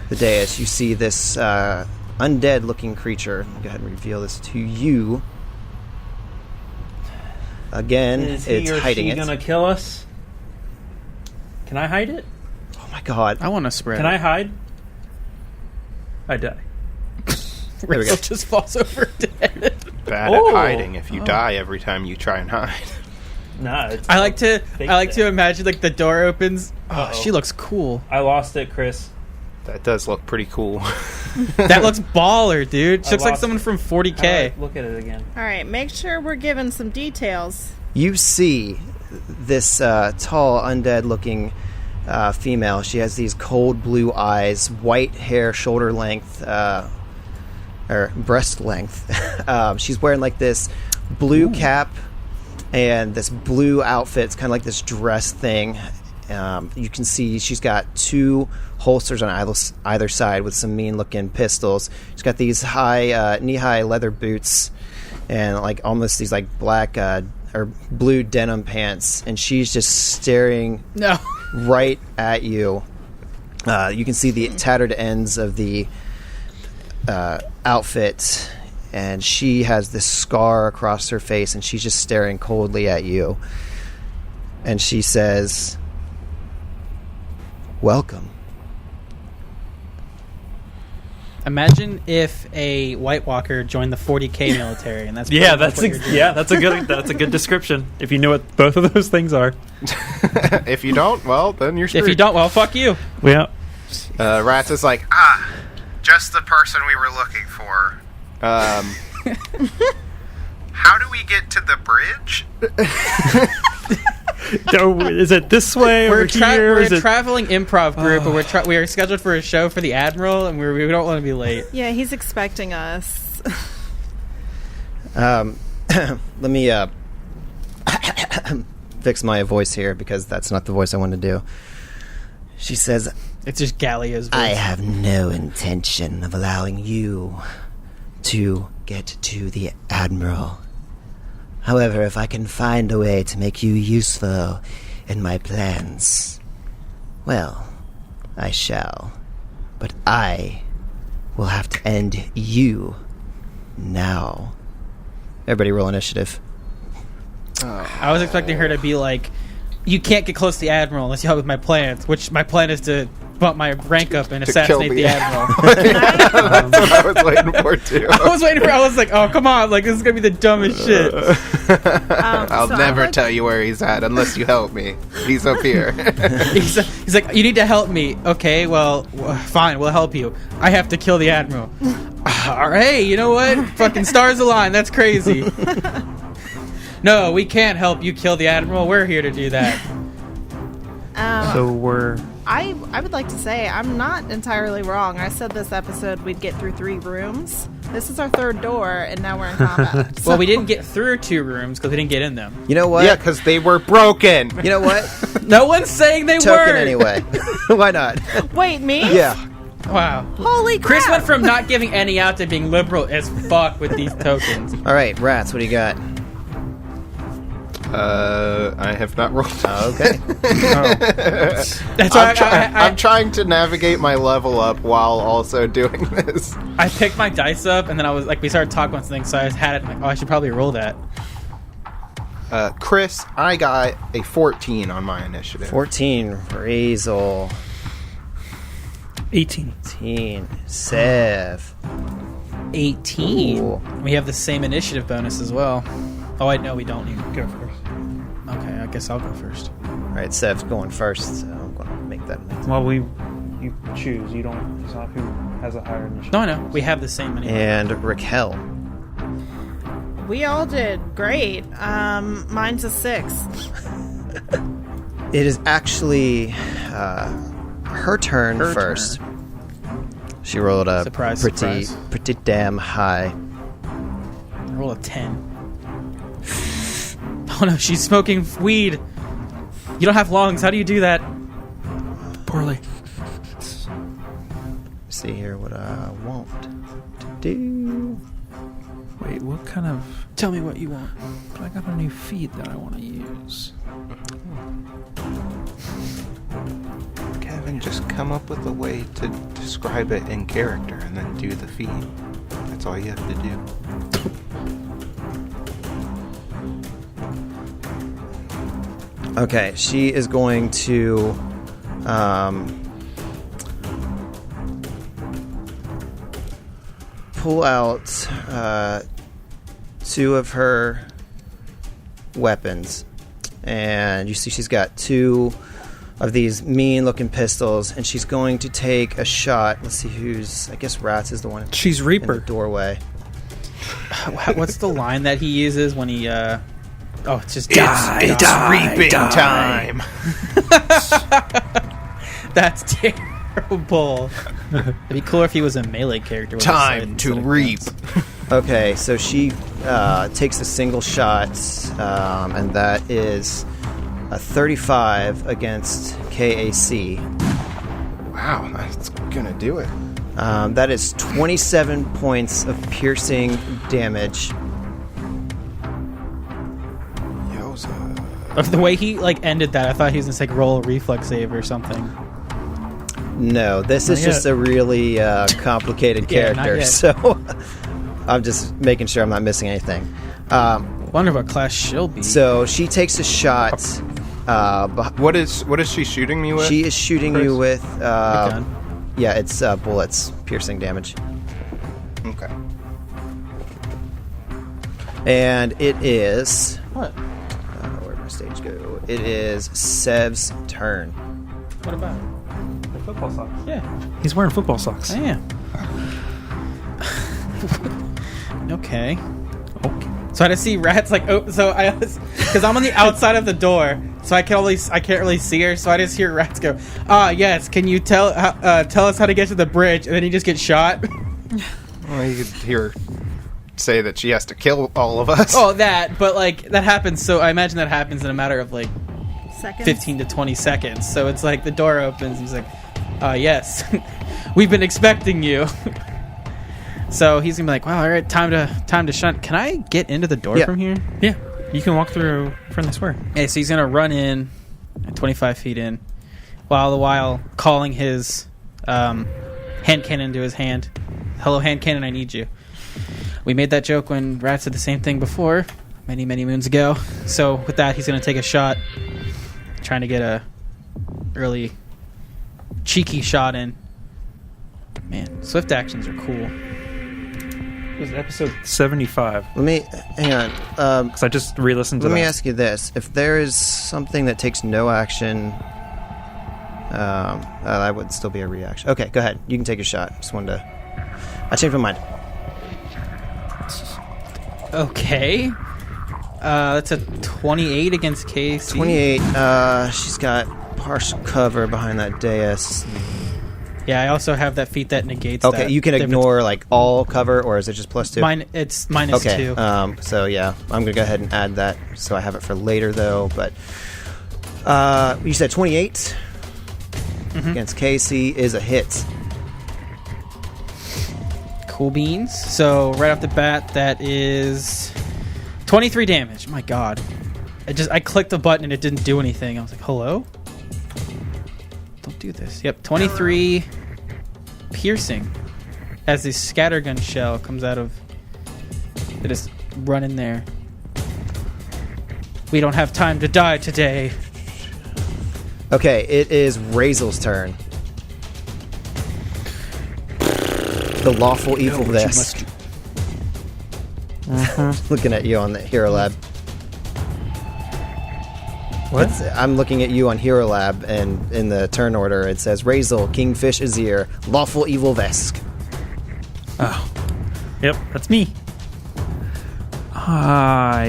the dais, you see this undead-looking creature. Go ahead and reveal this to you. Again, Is it's he or hiding she it. gonna kill us? Can I hide it? Oh my god. I want to spread. Can I hide? I die. There we go. Razel just falls over dead. Bad Oh. at hiding if you die every time you try and hide. Nah, it's I like to Fake imagine like the door opens. Oh, Uh-oh. she looks cool. I lost it, Chris. That does look pretty cool. That looks baller, dude. She I looks like lost someone it. from 40K. Alright, look at it again. All right, make sure we're given some details. You see this tall, undead-looking female. She has these cold blue eyes, white hair, shoulder length, or breast length. She's wearing like this blue cap and this blue outfit. It's kind of like this dress thing. You can see she's got two holsters on either side with some mean-looking pistols. She's got these high, knee-high leather boots and like almost these like black or blue denim pants, and she's just staring No. right at you. You can see the tattered ends of the outfit, and she has this scar across her face, and she's just staring coldly at you. And she says, "Welcome." Imagine if a White Walker joined the 40K military, and that's Yeah, pretty much what you're doing. that's a good description. If you know what both of those things are. If you don't, well, then you're screwed. If you don't, well, fuck you. Yeah. Rats is like, Just the person we were looking for. How do we get to the bridge? Is it this way We're over here? we're Is a it... traveling improv group, but we are scheduled for a show for the Admiral, and we don't want to be late. Yeah, he's expecting us. Let me fix my voice here because that's not the voice I want to do. She says, It's just Gallia's voice. "I have no intention of allowing you to get to the Admiral. However, if I can find a way to make you useful in my plans, well, I shall. But I will have to end you now." Everybody roll initiative. I was expecting her to be like, "You can't get close to the Admiral unless you help with my plans," which my plan is to bump my rank up and assassinate kill the the Admiral. that's what I was waiting for, too. I was like, oh, come on. Like, this is going to be the dumbest shit. I'll never tell you where he's at unless you help me. He's up here. He's like, you need to help me. Okay, well, fine, we'll help you. I have to kill the Admiral. All right, you know what? Fucking stars align. That's crazy. No, we can't help you kill the Admiral. We're here to do that. So we're... I would like to say I'm not entirely wrong. I said this episode we'd get through 3 rooms. This is our 3rd door, and now we're in combat. Well, we didn't get through 2 rooms because we didn't get in them. You know what? Yeah, because they were broken. You know what? No one's saying they Token were. anyway. Why not? Wait, me? Yeah. Wow. Holy crap! Chris went from not giving any out to being liberal as fuck with these tokens. All right, Rats, what do you got? I have not rolled. Okay. That's why I'm trying to navigate my level up while also doing this. I picked my dice up, and then I was like, we started talking about something, so I had it. I'm like, oh, I should probably roll that. Chris, I got a 14 on my initiative. 14, Razel. 18. Sev. 18. Ooh. We have the same initiative bonus as well. Oh, wait, no, we don't. You Go first. Okay, I guess I'll go first. All right, Sev's going first, so I'm going to make that. Well, you choose. You don't. It's not who has a higher initiative. No, I know. We have the same initiative. And Raquel. We all did great. Mine's a 6. It is actually her turn first. She rolled a Surprise. pretty damn high. I roll a 10. Oh no, she's smoking weed. You don't have lungs. How do you do that? Poorly. See here what I want to do. Wait, what kind of... Tell me what you want. But I got a new feed that I want to use. Kevin, just come up with a way to describe it in character and then do the feed. That's all you have to do. Okay, she is going to pull out 2 of her weapons, and you see she's got 2 of these mean-looking pistols, and she's going to take a shot. Let's see who's... I guess Rats is the one She's in Reaper. the doorway. What's the line that he uses when he oh, it's just It's reaping time. That's terrible. It'd be cooler if he was a melee character. with a Time scythe to instead of reap. guns. Okay, so she takes a single shot, and that is a 35 against KAC. Wow, that's gonna do it. That is 27 points of piercing damage. Yoza. Of the way he ended that, I thought he was gonna like roll a reflex save or something. No, this is Not just yet. a really complicated Yeah, not character, yet. so I'm just making sure I'm not missing anything. Wonder what class she'll be. So she takes a shot. What is she shooting me with? She is shooting Chris? you with. gun. Yeah, it's bullets, piercing damage. Okay. And it is. What? Where'd my stage go? It is Sev's turn. What about? Football socks. Yeah, He's wearing football socks. I am. Okay. So I just see Rats so I because I'm on the outside of the door, so I can't really see her. So I just hear Rats go, yes. Can you tell us how to get to the bridge? And then he just gets shot. Well, you could hear her say that she has to kill all of us. Oh, that. But that happens. So I imagine that happens in a matter of Seconds. 15 to 20 seconds. So it's the door opens. And he's like, yes, we've been expecting you. So he's gonna be like, wow, all right, time to shut. Can I get into the door Yeah. from here? Yeah. You can walk through from this way. Okay, so he's gonna run in, 25 feet in, while calling his hand cannon into his hand. Hello, hand cannon, I need you. We made that joke when Rats did the same thing before, many moons ago. So with that, he's gonna take a shot, trying to get a early cheeky shot in. Man, swift actions are cool. It was episode 75. Let me hang on. Because I just re-listened to Let that. me ask you this: if there is something that takes no action, that would still be a reaction. Okay, go ahead. You can take a shot. Just wanted to. I changed my mind. Okay. That's a 28 against KC. 28. She's got partial cover behind that dais. Yeah, I also have that feat that negates Okay, that you can difference. ignore all cover, or is it just +2? It's minus Okay. 2. So yeah, I'm gonna go ahead and add that. So I have it for later though. But you said 28 against KC is a hit. Cool beans. So right off the bat, that is 23 damage. My God. I clicked the button and it didn't do anything. I was like, hello? Don't do this. Yep, 23 piercing as this scattergun shell comes out of... They just run in there. We don't have time to die today. Okay, it is Razel's turn. The lawful evil vest. Looking at you on the Hero Lab. What? I'm looking at you on Hero Lab, and in the turn order it says Razel, Kingfish Azir, lawful evil vest. Oh. Yep, that's me. I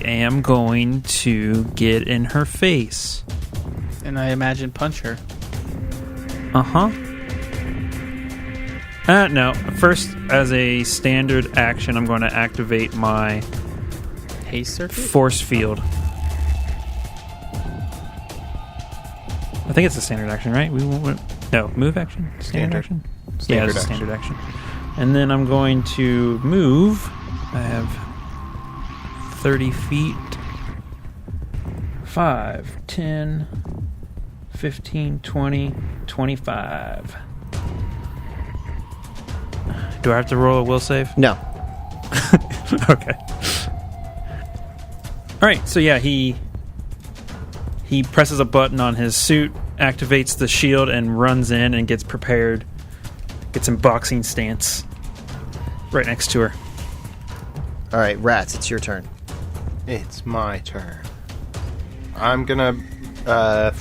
am going to get in her face. And I imagine punch her. Uh-huh. No. First, as a standard action, I'm going to activate my Haste circuit? force field. I think it's a standard action, right? No, move action? Standard action? Yeah, it's a standard action. And then I'm going to move. I have 30 feet. 5, 10, 15, 20, 25. Do I have to roll a will save? No. Okay. All right, so yeah, he presses a button on his suit, activates the shield, and runs in and gets prepared. Gets in boxing stance right next to her. All right, Rats, it's your turn. It's my turn. I'm gonna... I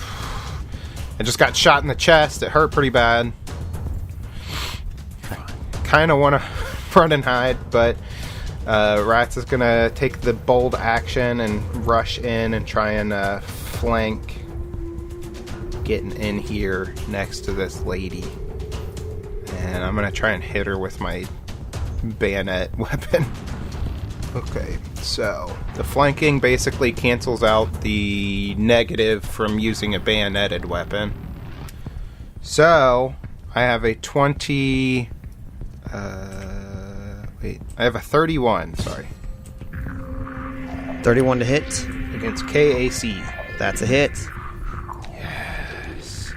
just got shot in the chest. It hurt pretty bad. Kind of want to run and hide, but Rats is going to take the bold action and rush in and try and flank getting in here next to this lady. And I'm going to try and hit her with my bayonet weapon. Okay, so the flanking basically cancels out the negative from using a bayoneted weapon. So I have a 20... I have a 31, sorry. 31 to hit. Against KAC. That's a hit. Yes.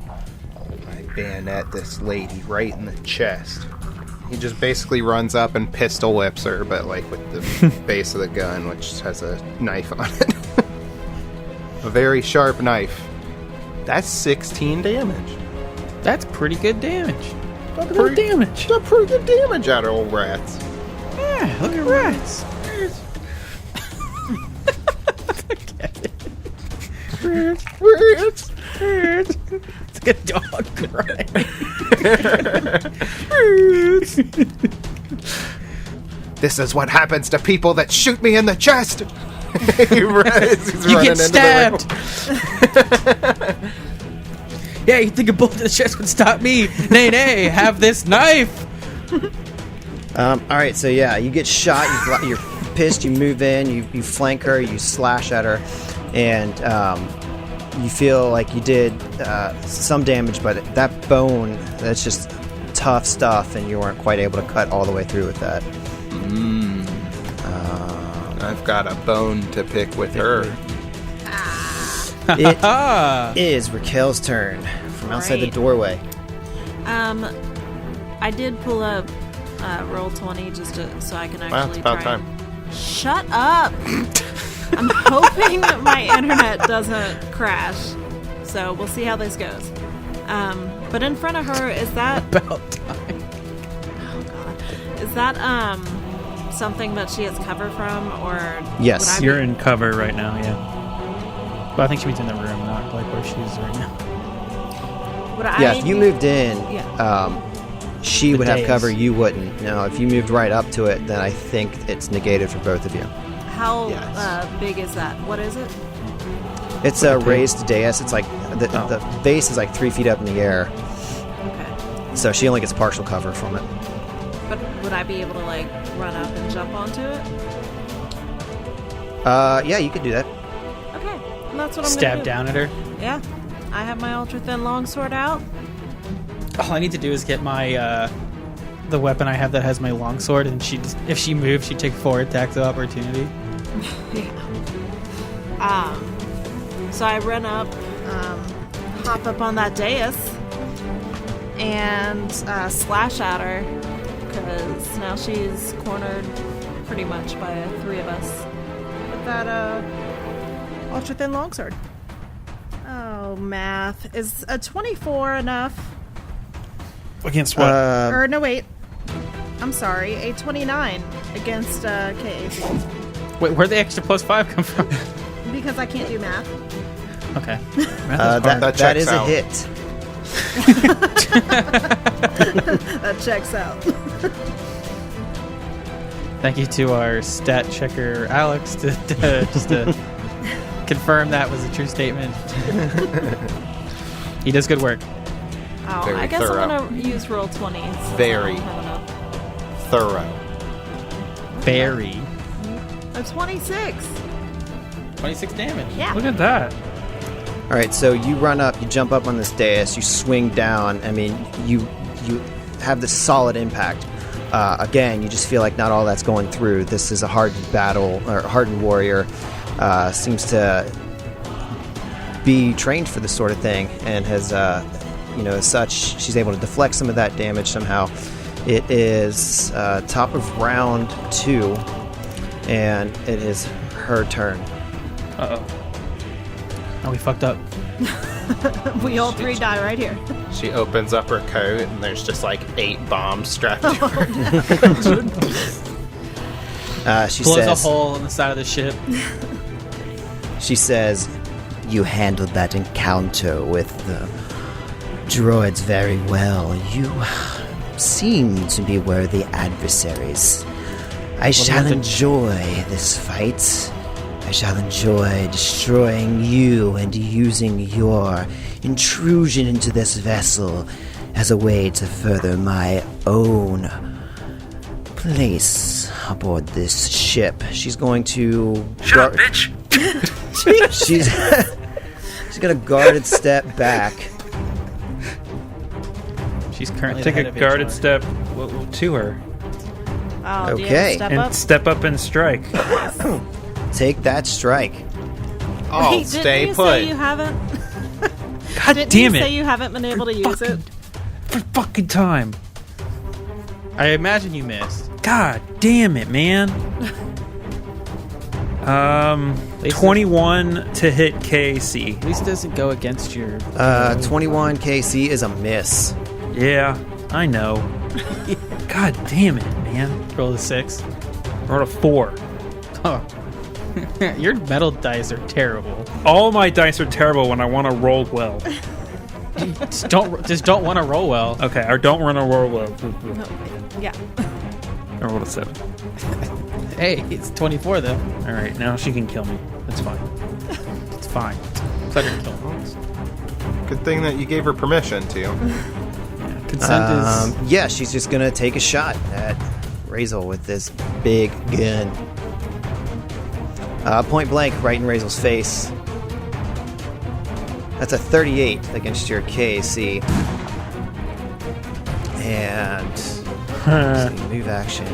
I bayonet this lady right in the chest. He just basically runs up and pistol whips her, but like with the base of the gun, which has a knife on it. A very sharp knife. That's 16 damage. That's pretty good damage. That's pretty good damage out of old Rats. Yeah, look at Rats. Rats. It's like a dog crying. This is what happens to people that shoot me in the chest. You get stabbed. Yeah, you think a bullet in the chest would stop me? Nay, nay, have this knife. All right, so yeah, you get shot. You're pissed. You move in. You flank her. You slash at her, and you feel like you did some damage, but that bone, that's just tough stuff, and you weren't quite able to cut all the way through with that. I've got a bone to pick with her. It is Raquel's turn from outside the doorway. I did pull up roll 20 just so I can actually Well, it's about try. time. Shut up! I'm hoping that my internet doesn't crash. So we'll see how this goes. But in front of her, is that... About time. Oh, God. Is that, something that she has cover from, or... Yes. would I You're be- in cover right now, yeah. Well, I think she means in the room, not like where she is right now. would I Yeah, if you be- moved in, Yeah. she The would have dais. cover, you wouldn't. No, if you moved right up to it, then I think it's negated for both of you. How Yes. big is that? What is it? It's a raised dais. It's like the base is like 3 feet up in the air, Okay. so she only gets partial cover from it. But would I be able to, like, run up and jump onto it? Yeah, you could do that. Okay. And that's what I'm Stab gonna do. down at her. Yeah. I have my ultra thin longsword out. All I need to do is get my the weapon I have that has my longsword, and if she moves, she'd take 4 attacks of opportunity. So I run up, hop up on that dais, and slash at her, because now she's cornered pretty much by 3 of us with that ultra thin longsword. Oh, math. Is a 24 enough? Against what? Or no, wait. I'm sorry. A 29 against KAC. Wait, where'd the extra +5 come from? Because I can't do math. Okay. That is out. a hit. That checks out. Thank you to our stat checker, Alex, to confirm that was a true statement. He does good work. Oh, Very I guess thorough. I'm going to use roll 20s. Very. I don't know. Thorough. Very. A 26. 26 damage. Yeah. Look at that. All right, so you run up, you jump up on this dais, you swing down. I mean, you have this solid impact. Again, you just feel like not all that's going through. This is a hardened battle, or hardened warrior. Seems to be trained for this sort of thing, and has, as such, she's able to deflect some of that damage somehow. It is top of round 2, and it is her turn. Uh-oh. Oh, we fucked up. We all 3 die right here. She opens up her coat, and there's just like 8 bombs strapped to her. She Blows says, a hole in the side of the ship. She says, "You handled that encounter with the droids very well. You seem to be worthy adversaries. I shall enjoy this fight. I shall enjoy destroying you and using your intrusion into this vessel as a way to further my own place aboard this ship." She's going to... Shut up, bitch! She's going to guarded step back. She's currently Take the head a of guarded HR. step to her Oh, do you Okay. have to step and up? step up and strike. Take that strike. Oh, Wait, stay didn't you put. say you haven't? God Didn't damn you it! say you haven't been able to use it? For fucking time. I imagine you missed. God damn it, man. Least 21 to hit KC. At least it doesn't go against your... 21 KC is a miss. Yeah, I know. God damn it, man. Roll a 6. Rolled a 4. Oh. Your metal dice are terrible. All my dice are terrible when I want to roll well. Just don't want to roll well. Okay, or don't run a roll well. Yeah. I rolled a 7. Hey, it's 24 though. All right, now she can kill me. That's fine. It's fine. Let her kill him. Good thing that you gave her permission to. Consent is... Yeah, she's just gonna take a shot at Razel with this big gun. Point blank, right in Razel's face. That's a 38 against your KAC. And let's see, move action.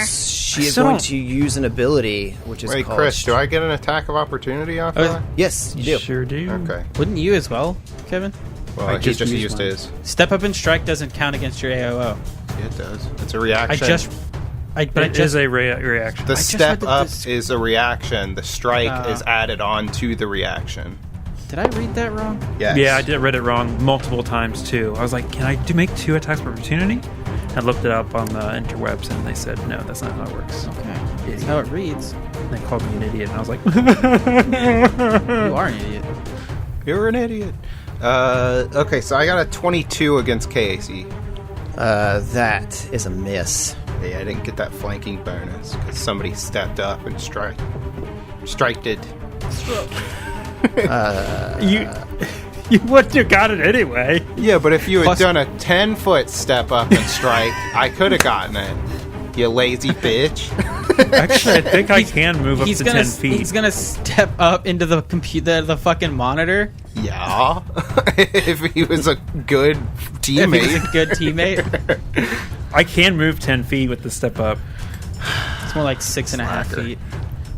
She is Still going don't- to use an ability, which is Wait, called... Chris, do I get an attack of opportunity off Oh, that? Yes, you do. Sure do. Okay. Wouldn't you as well, Kevin? Well, I he just just used used mine. his. Step up and strike doesn't count against your AOO. Yeah, it does. It's a I reaction. just... It I is just... a reaction. The just read step that up this- is a reaction. The strike is Oh. added on to the reaction. Did I read that wrong? Yes. Yeah, I read it wrong multiple times too. I was like, can I make 2 attacks per opportunity? I looked it up on the interwebs and they said, no, that's not how it works. Okay. That's Idiot. how it reads. They called me an idiot and I was like, You are an idiot. You're an idiot. Okay, so I got a 22 against KAC. That is a miss. Hey, I didn't get that flanking bonus because somebody stepped up and striked it. you wouldn't have got it anyway. Yeah, but if you had Plus- done a 10-foot step up and strike, I could have gotten it. You lazy bitch. Actually, I think I can move up to 10 feet. He's gonna step up into the computer, the fucking monitor. Yeah. If he was a good If he's teammate. a good teammate. I can move 10 feet with the step up. It's more like 6.5 feet.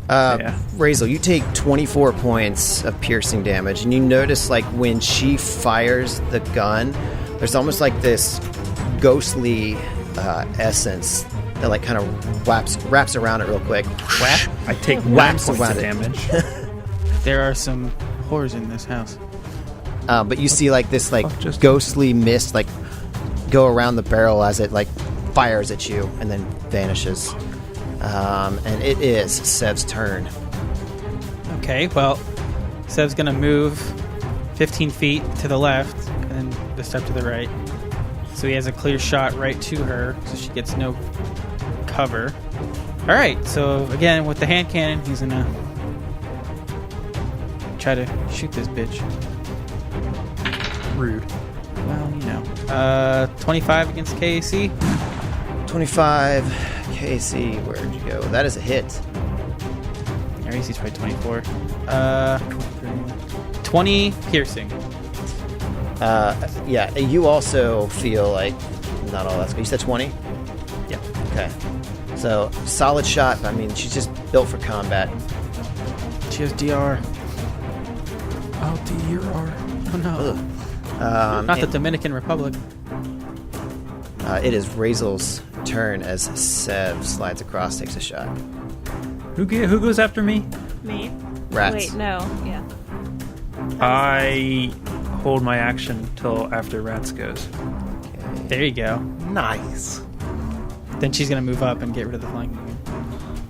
Yeah. Razel, you take 24 points of piercing damage, and you notice, like, when she fires the gun, there's almost like this ghostly essence that, like, kind of wraps around it real quick. Whap. I take 1 Whaps point around of it. damage. There are some whores in this house. But you see, like, this, like, fuck just- ghostly mist, like, go around the barrel as it, like, fires at you and then vanishes. And it is Sev's turn. Okay, well, Sev's gonna move 15 feet to the left and then a step to the right. So he has a clear shot right to her, so she gets no cover. Alright, so again, with the hand cannon, he's gonna try to shoot this bitch. Rude. Well, you know. 25 against KAC. 25, KC, where'd you go? That is a hit. Our AC's probably 24. 20 piercing. Yeah, you also feel like not all that's good. You said 20? Yeah. Okay. So, solid shot. I mean, she's just built for combat. She has DR. Oh, DR. Oh no. Not the Dominican Republic. It is Razel's turn as Sev slides across, takes a shot. Who goes after me? Me? Rats. Wait, no. Yeah. I hold my action till after Rats goes. There you go. Nice. Then she's gonna move up and get rid of the flanking.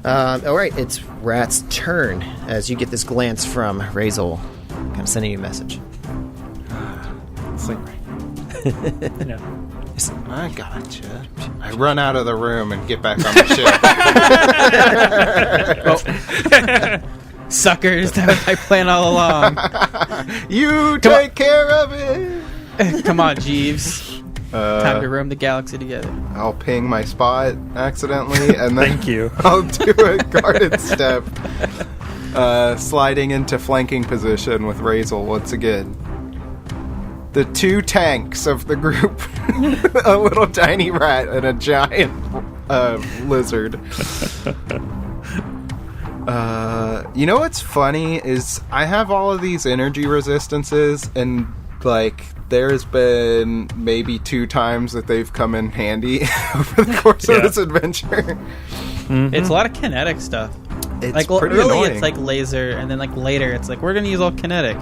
Alright, it's Rat's turn as you get this glance from Razel, kind of sending you a message. It's like, no. I gotcha. I run out of the room and get back on the ship. Suckers, that was my plan all along. You take care of it. Come on, Jeeves. Time to roam the galaxy together. I'll ping my spot accidentally, and then Thank you. I'll do a guarded step, sliding into flanking position with Razel once again. The two tanks of the group, a little tiny rat and a giant lizard. You know what's funny is I have all of these energy resistances, and like there's been maybe 2 times that they've come in handy over the course of this adventure. Mm-hmm. It's a lot of kinetic stuff. It's Like pretty really, annoying. it's like laser, and then like later, it's like we're gonna use all kinetic.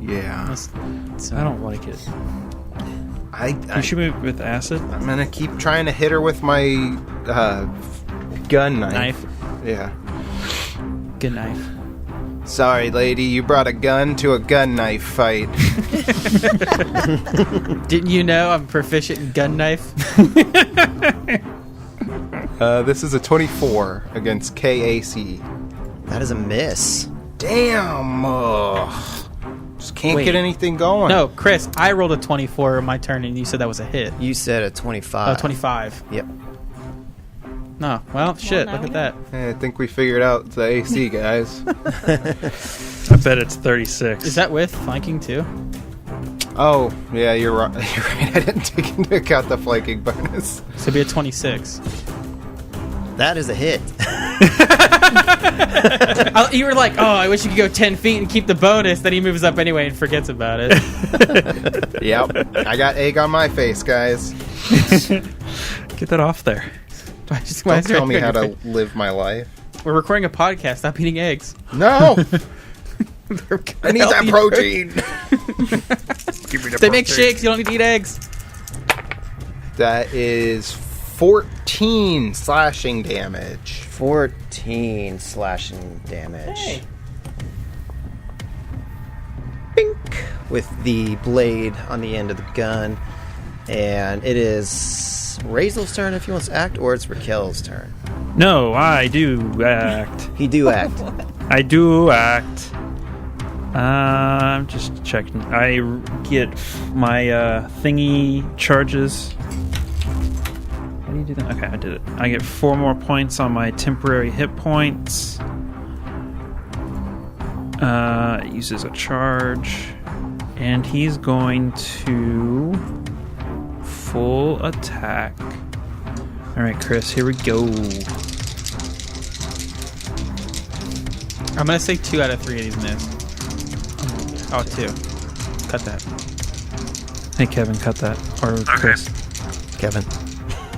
Yeah, I don't like it. I You shoot me with acid? I'm gonna keep trying to hit her with my gun knife. Yeah. Good knife. Sorry, lady, you brought a gun to a gun knife fight. Didn't you know I'm proficient in gun knife? This is a 24 against KAC. That is a miss. Damn. Just can't Wait. get anything going. No, Chris, I rolled a 24 on my turn, and you said that was a hit. You said a 25. 25. Yep. No, well, shit, now look we at know. that. I think we figured out the AC, guys. I bet it's 36. Is that with flanking too? Oh, yeah, you're right. You're right. I didn't take into account the flanking bonus. So it'd be a 26. That is a hit. You were like, oh, I wish you could go 10 feet and keep the bonus. Then he moves up anyway and forgets about it. Yep. I got egg on my face, guys. Get that off there. Don't tell me how to live my life. We're recording a podcast. Stop eating eggs. No! I need that protein. Give me the They make shakes. You don't need to eat eggs. That is 14 slashing damage. 14 slashing damage. Hey. Bink! With the blade on the end of the gun. And it is Razel's turn if he wants to act, or it's Raquel's turn. No, I do act. He do act. I do act. I'm just checking. I get my thingy charges. I need you do that? Okay, I did it. I get 4 more points on my temporary hit points. It uses a charge. And he's going to full attack. Alright, Chris, here we go. I'm gonna say 2 out of 3 of these miss. Oh, 2. Cut that. Hey, Kevin, cut that. Or Chris. Kevin.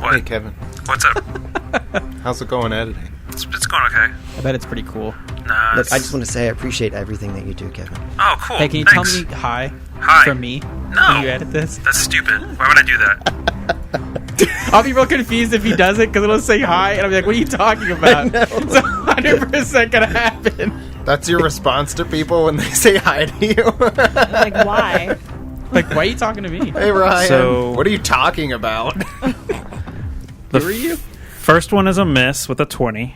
Hey, Kevin. What's up? How's it going editing? It's going okay. I bet it's pretty cool. Nah, Look, I just want to say I appreciate everything that you do, Kevin. Oh, cool. Hey, can you Thanks. tell me hi? Hi. From me? No. When you edit this? That's stupid. Why would I do that? I'll be real confused if he does it because it'll say hi and I'll be like, what are you talking about? It's 100% gonna happen. That's your response to people when they say hi to you? Like, why? Like, why are you talking to me? Hey, Ryan. So- what are you talking about? The Who are you? first one is a miss with a 20.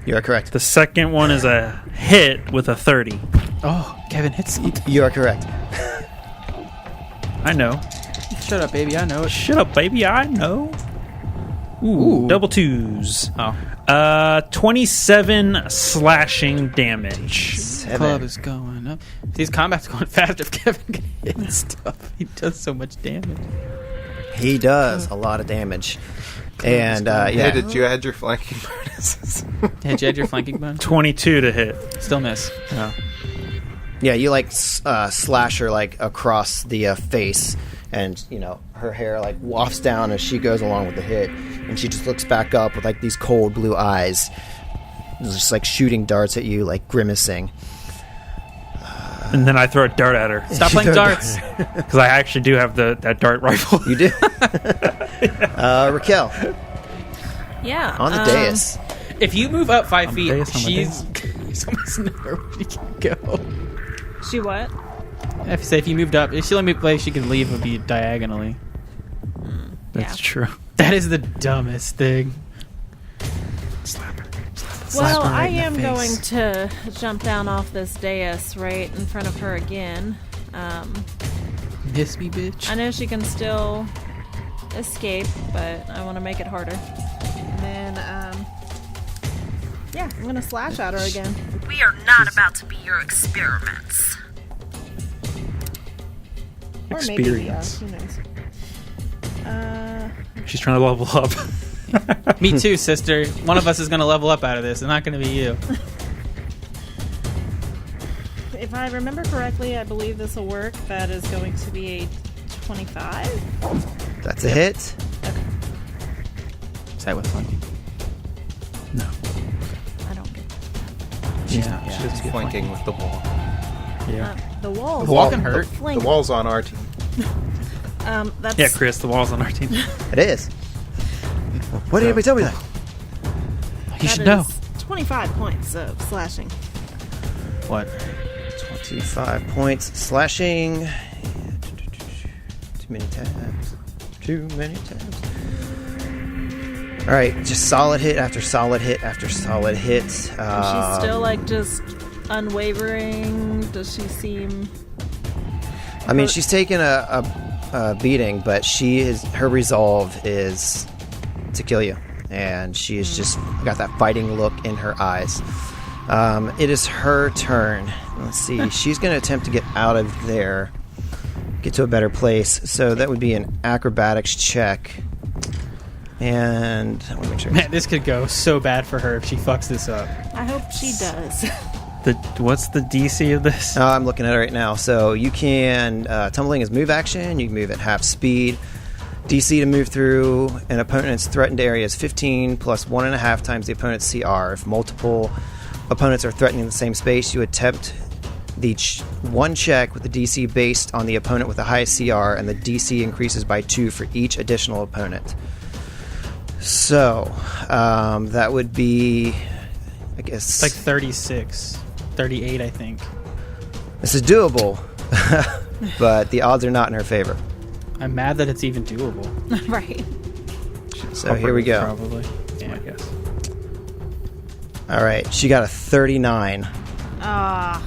You are correct. The second one is a hit with a 30. Oh, Kevin hits me. You are correct. I know. Shut up, baby. I know it. Shut up, baby. I know. Ooh. Double 2s. Oh. 27 slashing damage. Club is going up. These combat's going faster if Kevin can hit stuff. He does so much damage. He does a lot of damage. And, Hey, yeah. did you add your flanking bonuses? Did you add your flanking bone? 22 to hit. Still miss. Oh. Yeah, you, like, slash her, like, across the face. And, you know, her hair, like, wafts down as she goes along with the hit. And she just looks back up with, like, these cold blue eyes. Just, like, shooting darts at you, like, grimacing. And then I throw a dart at her. Stop playing darts. Because I actually do have that dart rifle. You do? Raquel, Yeah. on the dais. If you move up 5 On feet, the dais, on the she's almost nowhere where you can go. She what? If you say if you moved up, if she only place she can leave would be diagonally. That's true. That is the dumbest thing. Well, her right I in the am face. going to jump down off this dais right in front of her again. Miss me, bitch. I know she can still escape, but I want to make it harder. And then, yeah, I'm going to slash at her again. We are not about to be your experiments. Or maybe, yeah, Experience. who knows. She's trying to level up. Me too, sister. One of us is going to level up out of this. It's not going to be you. If I remember correctly, I believe this will work. That is going to be a 25. That's a hit. Is that with flanking? No. I don't get Yeah. She's flanking with the wall. Yeah. the walls. The wall can hurt. The Flank. wall's on our team. That's Yeah, Chris, the wall's on our team. It is. Why didn't anybody tell me that? You should know. 25 points of slashing. What? 25 points slashing. Too many tabs. Too many tabs. All right, just solid hit after solid hit after solid hit. Is she still like just unwavering? Does she seem? I mean, she's taken a beating, but her resolve is to kill you, and she has just got that fighting look in her eyes. It is her turn. Let's see. She's going to attempt to get out of there, get to a better place. So that would be an acrobatics check. And I want to make sure. Man, this could go so bad for her if she fucks this up. I hope she does. What's the DC of this? I'm looking at it right now. So you can tumbling is move action. You can move at half speed. DC to move through an opponent's threatened area is 15 plus 1.5 times the opponent's CR. If multiple opponents are threatening the same space, you attempt the one check with the DC based on the opponent with the highest CR, and the DC increases by 2 for each additional opponent. So that would be, I guess, It's like 36, 38, I think. this is doable, but the odds are not in her favor. I'm mad that it's even doable. Right. So here we go. Probably. Yeah. I guess. All right, she got a 39. Ah.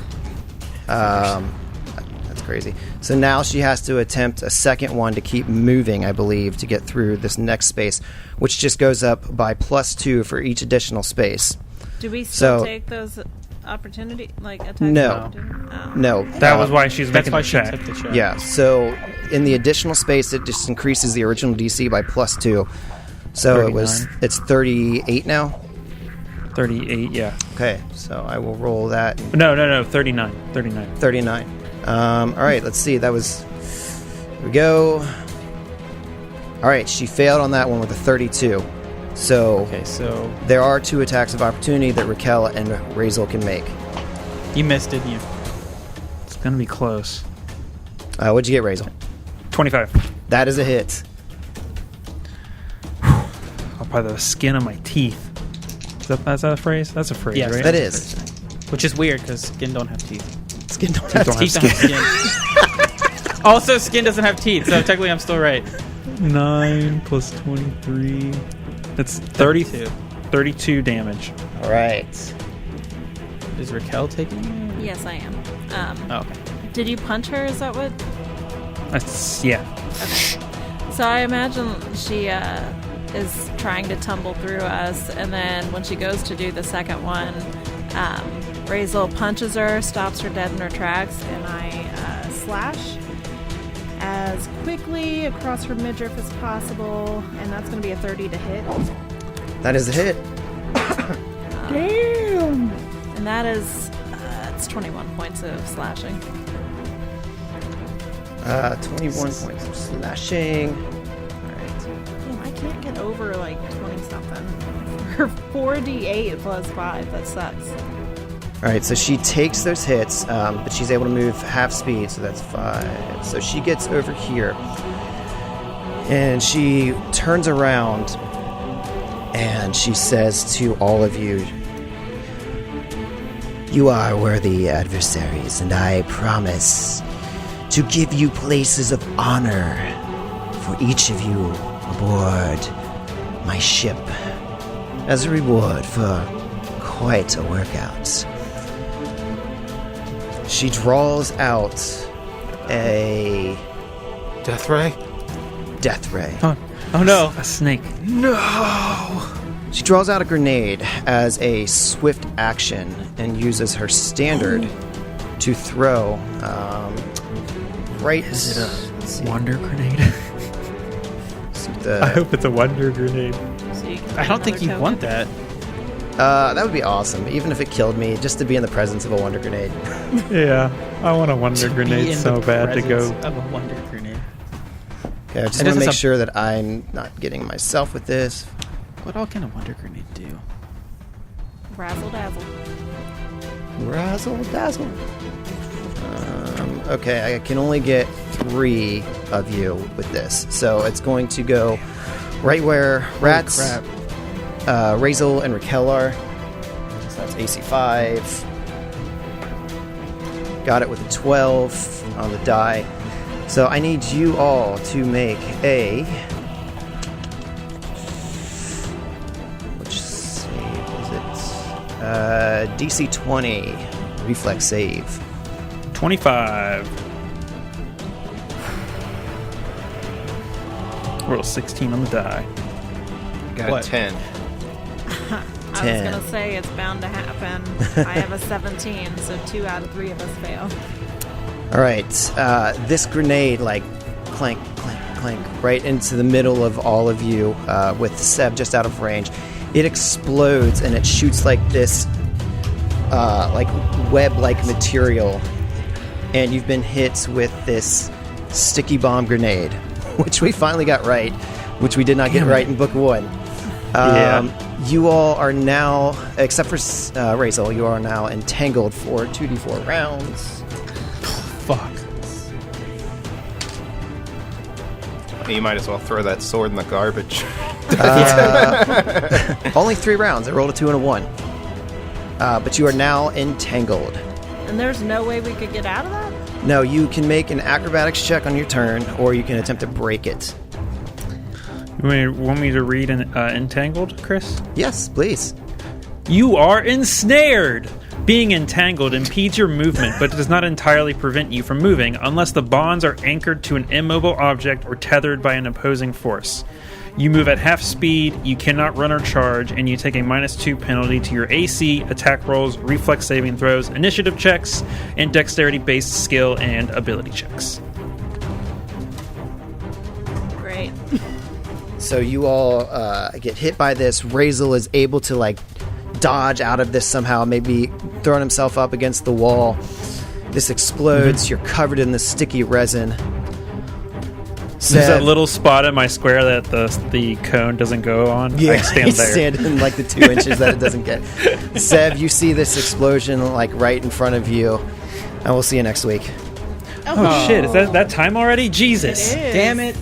That's crazy. So now she has to attempt a second one to keep moving, I believe, to get through this next space, which just goes up by +2 for each additional space. Do we still So- take those opportunity, like attacks? No. opportunity? Oh. No. That was why she's That's making why the she check. took the check. Yeah, so in the additional space, it just increases the original DC by +2. So it's 38 now? 38, yeah. Okay, so I will roll that. No, 39. 39. All right, let's see. That was... Here we go. All right, she failed on that one with a 32. So Okay, so there are 2 attacks of opportunity that Raquel and Razel can make. you missed, didn't you? It's going to be close. What'd you get, Razel? 25. That is a hit. Up by the skin of my teeth. Is that a phrase? That's a phrase, Yes, right? That is. Which is weird because skin don't have teeth. Skin don't have don't teeth. Teeth don't have skin. Also, skin doesn't have teeth, so technically I'm still right. 9 plus 23. That's 32 damage. All right. Is Raquel taking it? Yes, I am. Oh, okay. Did you punch her? Is that what? That's, yeah. So I imagine she is trying to tumble through us, and then when she goes to do the second one, Razel punches her, stops her dead in her tracks, and I slash as quickly across her midriff as possible, and that's going to be a 30 to hit. That is a hit. Damn! And that is, it's 21 points of slashing. 21 points of slashing. All right. Damn, I can't get over like 20 something. For 4d8 plus 5, that sucks. All right, so she takes those hits, but she's able to move half speed, so that's 5. So she gets over here, and she turns around, and she says to all of you, "You are worthy adversaries, and I promise to give you places of honor for each of you aboard my ship as a reward for quite a workout." She draws out a Death ray? death ray. Oh no. A snake. She draws out a grenade as a swift action and uses her standard to throw right. Is it let's see. a wonder grenade? The- I hope it's a wonder grenade. So you can I don't think you want that. that would be awesome, even if it killed me, just to be in the presence of a wonder grenade. Yeah, I want a wonder Be grenade in so the bad to go. presence of a wonder grenade. Okay, I just It want to doesn't make sound- sure that I'm not getting myself with this. What all can a wonder grenade do? Razzle dazzle. Razzle dazzle. Okay, I can only get 3 of you with this, so it's going to go right where Rats, crap. Razel, and Raquel are. So that's AC 5. Got it with a 12 on the die. So I need you all to make a... Which save is it? DC 20 reflex save. 25. Roll 16 on the die. Got What? a 10. I 10. was gonna say it's bound to happen. I have a 17, so 2 out of 3 of us fail. All right, this grenade, like, clank, clank, clank, right into the middle of all of you, with Seb just out of range. It explodes, and it shoots like this, like, web-like material. And you've been hit with this sticky bomb grenade, which we finally got right, which we did not get right in Book 1. Yeah. You all are now, except for Razel, you are now entangled for 2d4 rounds. Fuck. You might as well throw that sword in the garbage. Only 3 rounds. I rolled a 2 and a 1. But you are now entangled. And there's no way we could get out of that? No, you can make an acrobatics check on your turn, or you can attempt to break it. You want me to read Entangled, Chris? Yes, please. You are ensnared. Being entangled impedes your movement, but does not entirely prevent you from moving unless the bonds are anchored to an immobile object or tethered by an opposing force. You move at half speed, you cannot run or charge, and you take a -2 penalty to your AC, attack rolls, reflex saving throws, initiative checks, and dexterity-based skill and ability checks. Great. So you all get hit by this. Razel is able to like dodge out of this somehow, maybe throwing himself up against the wall. This explodes. You're covered in the sticky resin. There's that little spot in my square that the cone doesn't go on. Yeah, I stand there. stand in like the 2 inches that it doesn't get. Sev, you see this explosion like right in front of you, and we'll see you next week. Oh shit! Is that time already? Jesus! It is. Damn it.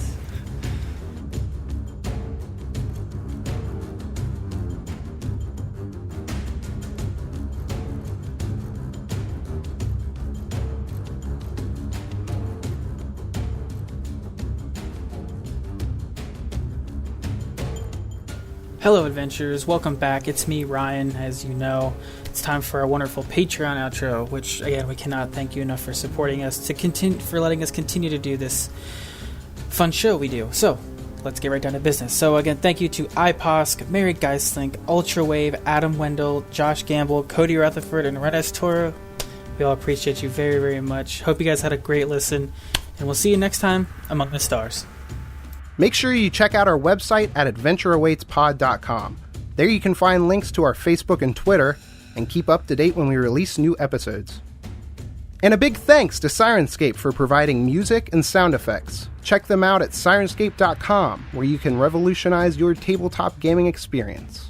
Hello, adventurers. Welcome back. It's me, Ryan. As you know, it's time for our wonderful Patreon outro, which, again, we cannot thank you enough for supporting us, for letting us continue to do this fun show we do. So, let's get right down to business. So, again, thank you to iPosk, Mary Geislink, Ultrawave, Adam Wendell, Josh Gamble, Cody Rutherford, and Red S. Toro. We all appreciate you very, very much. Hope you guys had a great listen, and we'll see you next time Among the Stars. Make sure you check out our website at adventureawaitspod.com. There you can find links to our Facebook and Twitter, and keep up to date when we release new episodes. And a big thanks to Sirenscape for providing music and sound effects. Check them out at sirenscape.com, where you can revolutionize your tabletop gaming experience.